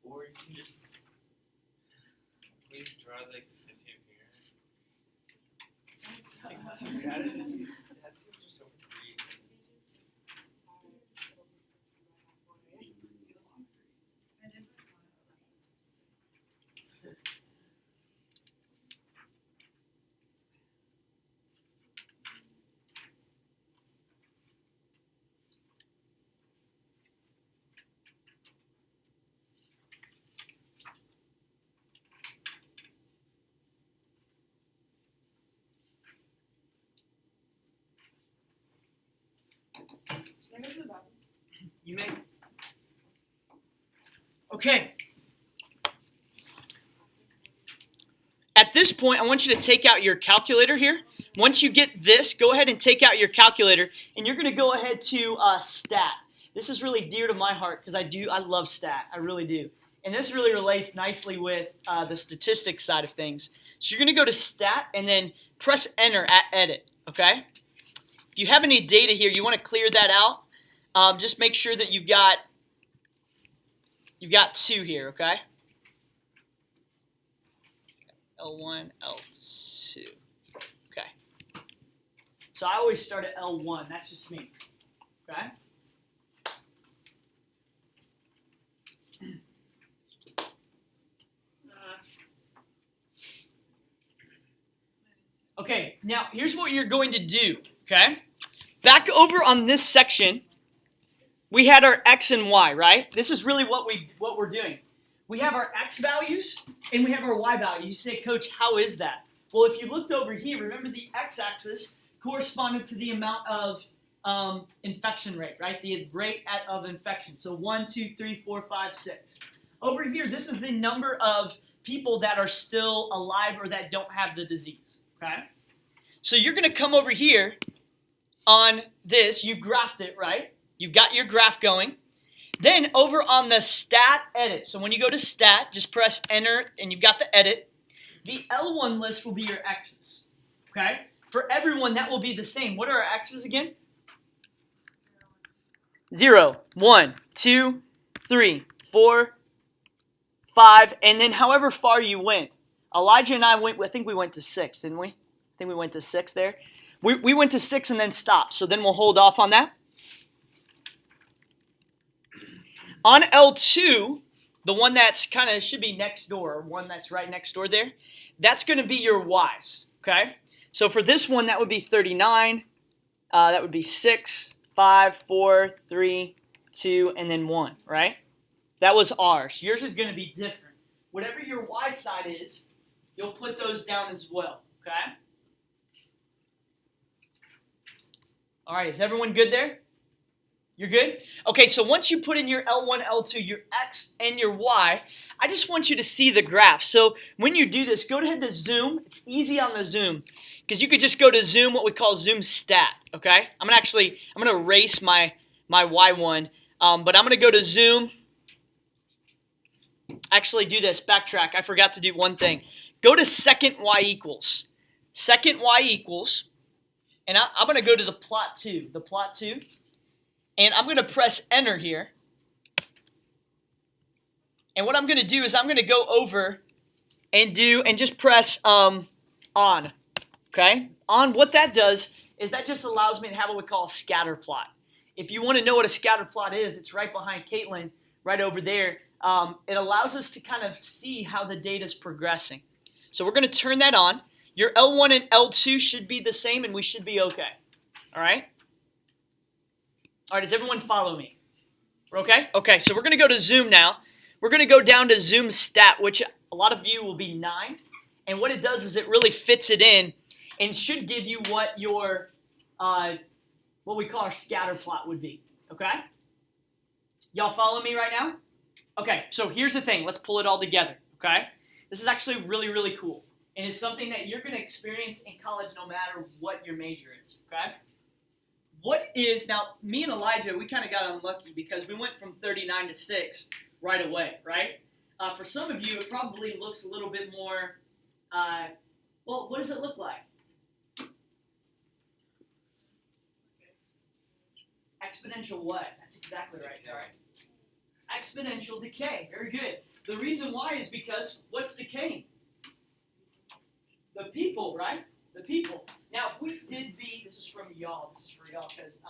Or you can just please draw like the 15 here. Got it? Just over 3. I did put 1. You may. Okay. At this point, I want you to take out your calculator here. Once you get this, go ahead and take out your calculator, and you're going to go ahead to stat. This is really dear to my heart because I love stat. I really do. And this really relates nicely with the statistics side of things. So you're going to go to stat and then press enter at edit, okay? If you have any data here, you want to clear that out. Just make sure that you've got 2 here, okay? L1, L2. Okay. So I always start at L1. That's just me. Okay? Okay, now here's what you're going to do, okay? Back over on this section, we had our X and Y, right? This is really what we're doing. We have our X values and we have our Y values. You say, Coach, how is that? Well, if you looked over here, remember the X-axis corresponded to the amount of infection rate, right? The rate of infection. So 1, 2, 3, 4, 5, 6. Over here, this is the number of people that are still alive or that don't have the disease, okay? So you're going to come over here on this. You graphed it, right? You've got your graph going. Then over on the stat edit. So when you go to stat, just press enter and you've got the edit. The L1 list will be your X's, okay? For everyone, that will be the same. What are our X's again? 0, 1, 2, 3, 4, 5, and then however far you went. Elijah and I think we went to 6, didn't we? I think we went to 6 there. We went to 6 and then stopped, so then we'll hold off on that. On L2, the one that's kind of should be next door, one that's right next door there, that's going to be your Y's, okay? So for this one, that would be 39, that would be 6, 5, 4, 3, 2, and then 1, right? That was ours. Yours is going to be different. Whatever your Y side is, you'll put those down as well, okay? All right, is everyone good there? You're good? Okay, so once you put in your L1, L2, your X, and your Y, I just want you to see the graph. So when you do this, go ahead to zoom. It's easy on the zoom because you could just go to zoom, what we call zoom stat, okay? I'm going to erase my Y1, but I'm going to go to zoom. Actually do this, backtrack. I forgot to do one thing. Go to second Y equals. Second Y equals, and I'm going to go to the plot 2. The plot 2. And I'm going to press enter here. And what I'm going to do is I'm going to go over and just press on. Okay? On, what that does is that just allows me to have what we call a scatter plot. If you want to know what a scatter plot is, it's right behind Caitlin, right over there. It allows us to kind of see how the data is progressing. So we're going to turn that on. Your L1 and L2 should be the same, and we should be okay. All right? All right, does everyone follow me? We're okay? Okay, so we're going to go to zoom now. We're going to go down to zoom stat, which a lot of you will be 9. And what it does is it really fits it in and should give you what your, what we call our scatter plot would be. Okay? Y'all follow me right now? Okay, so here's the thing. Let's pull it all together. Okay? This is actually really, really cool. And it's something that you're going to experience in college no matter what your major is. Okay? What is, now, me and Elijah, we kind of got unlucky because we went from 39 to 6 right away, right? For some of you, it probably looks a little bit more, well, what does it look like? Exponential what? That's exactly right, all right. Exponential decay, very good. The reason why is because what's decaying? The people, right? The people. Now, if we did this is from y'all. This is for y'all because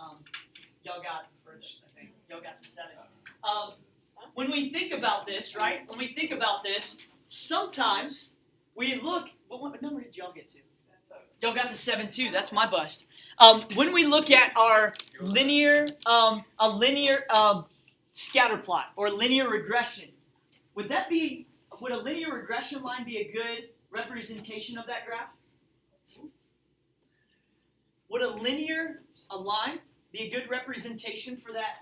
y'all got the furthest, I think. Y'all got to 7. When we think about this, right? When we think about this, sometimes we look. What number did y'all get to? Y'all got to 7 too. That's my bust. When we look at our linear, scatter plot or linear regression, would a linear regression line be a good representation of that graph? Would a line be a good representation for that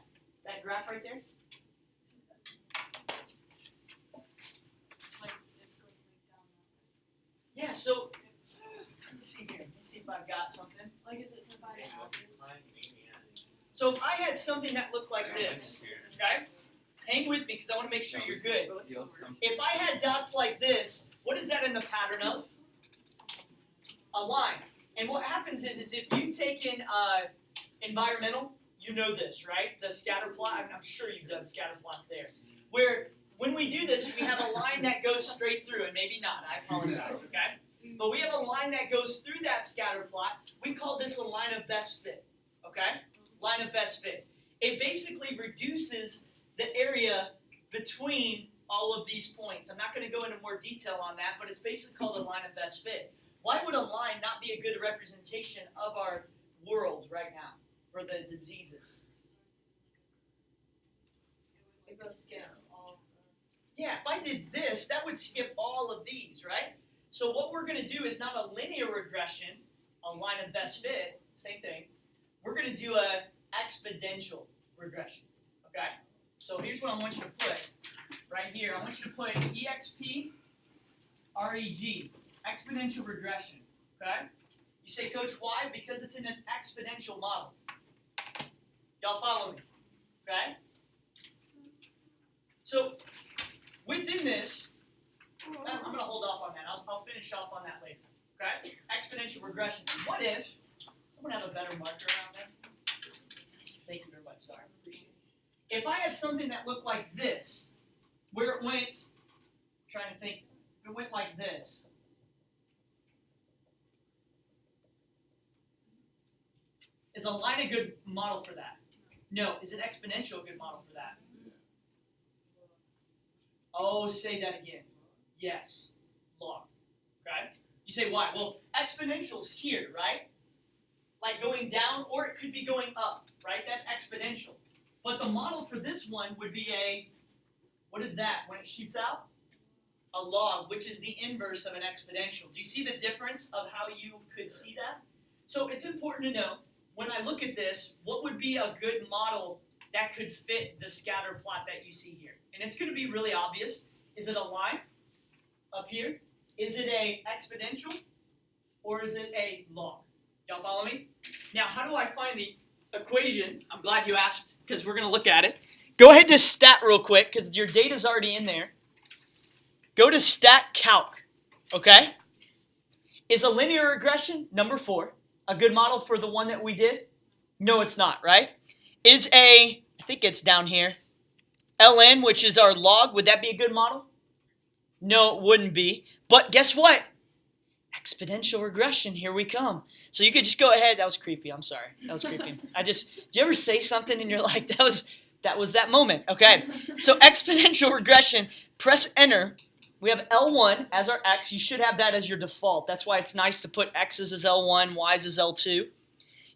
graph right there? Yeah, so let's see here. Let's see if I've got something. Like, is it divided out? So if I had something that looked like this, okay? Hang with me because I want to make sure you're good. If I had dots like this, what is that in the pattern of? A line. And what happens is if you take in environmental, you know this, right? The scatter plot, I'm sure you've done scatter plots there. Where when we do this, we have a line that goes straight through, and maybe not, I apologize, okay? But we have a line that goes through that scatter plot. We call this a line of best fit, okay? Line of best fit. It basically reduces the area between all of these points. I'm not going to go into more detail on that, but it's basically called a line of best fit. Why would a line not be a good representation of our world right now, for the diseases? It goes skip all. Yeah, if I did this, that would skip all of these, right? So what we're going to do is not a linear regression, a line of best fit, same thing. we're going to do a exponential regression, okay? So here's what I want you to put right here. I want you to put EXP REG, exponential regression, okay? You say, Coach, why? Because it's in an exponential model. Y'all follow me, okay? So within this, I'm going to hold off on that. I'll finish off on that later, okay? Exponential regression. What if, someone have a better marker around there? Thank you very much, sorry, appreciate it. If I had something that looked like this, where it went, I'm trying to think, if it went like this. Is a line a good model for that? No. Is an exponential a good model for that? Oh, say that again. Yes. Log. Okay? You say why? Well, exponential's here, right? Like going down, or it could be going up, right? That's exponential. But the model for this one would be a, what is that when it shoots out? A log, which is the inverse of an exponential. Do you see the difference of how you could see that? So it's important to know, when I look at this, what would be a good model that could fit the scatter plot that you see here? And it's going to be really obvious. Is it a line up here? Is it a exponential? Or is it a log? Y'all follow me? Now, how do I find the equation? I'm glad you asked, because we're going to look at it. Go ahead to stat real quick, because your data's already in there. Go to stat calc, okay? Is a linear regression, number 4, a good model for the one that we did? No, it's not, right? Is a, I think it's down here, ln, which is our log, would that be a good model? No, it wouldn't be. But guess what? Exponential regression, here we come. So you could just go ahead, that was creepy, I'm sorry. That was creepy. Did you ever say something and you're like, that was that moment, okay? So exponential regression, press enter. We have L1 as our x. You should have that as your default. That's why it's nice to put x's as L1, y's as L2.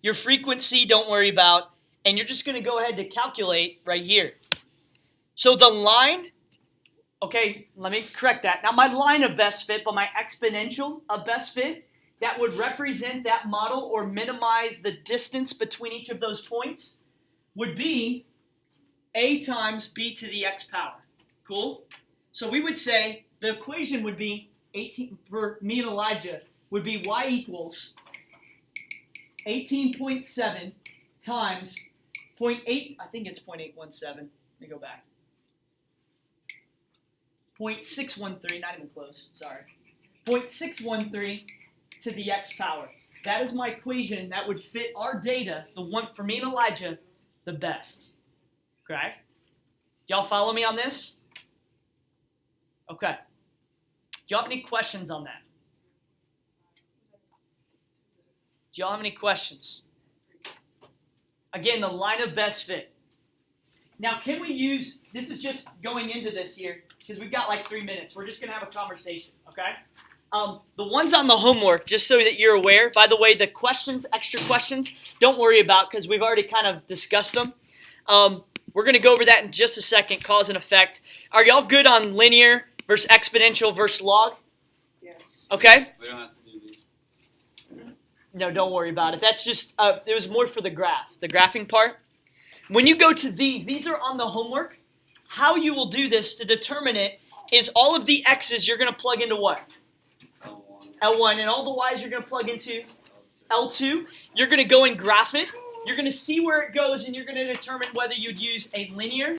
Your frequency, don't worry about. And you're just going to go ahead to calculate right here. So the line, okay, let me correct that. Not my line of best fit, but my exponential of best fit, that would represent that model or minimize the distance between each of those points, would be a times b to the x power. Cool? So we would say, the equation would be 18 for me and Elijah would be y equals 18.7 times 0.8. I think it's 0.817. Let me go back. 0.613. Not even close. Sorry. 0.613 to the x power. That is my equation that would fit our data, the one for me and Elijah, the best. Okay? Y'all follow me on this? Okay. Do y'all have any questions on that? Do y'all have any questions? Again, the line of best fit. Now, can we use, this is just going into this here, because we've got like 3 minutes. We're just going to have a conversation, okay? The ones on the homework, just so that you're aware, by the way, the questions, extra questions, don't worry about, because we've already kind of discussed them. We're going to go over that in just a second, cause and effect. Are y'all good on linear versus exponential versus log? Yes. Okay? We don't have to do these. No, don't worry about it. That's just, it was more for the graph, the graphing part. When you go to these are on the homework. How you will do this to determine it is all of the x's you're going to plug into what? L1. And all the y's you're going to plug into L2. You're going to go and graph it. You're going to see where it goes, and you're going to determine whether you'd use a linear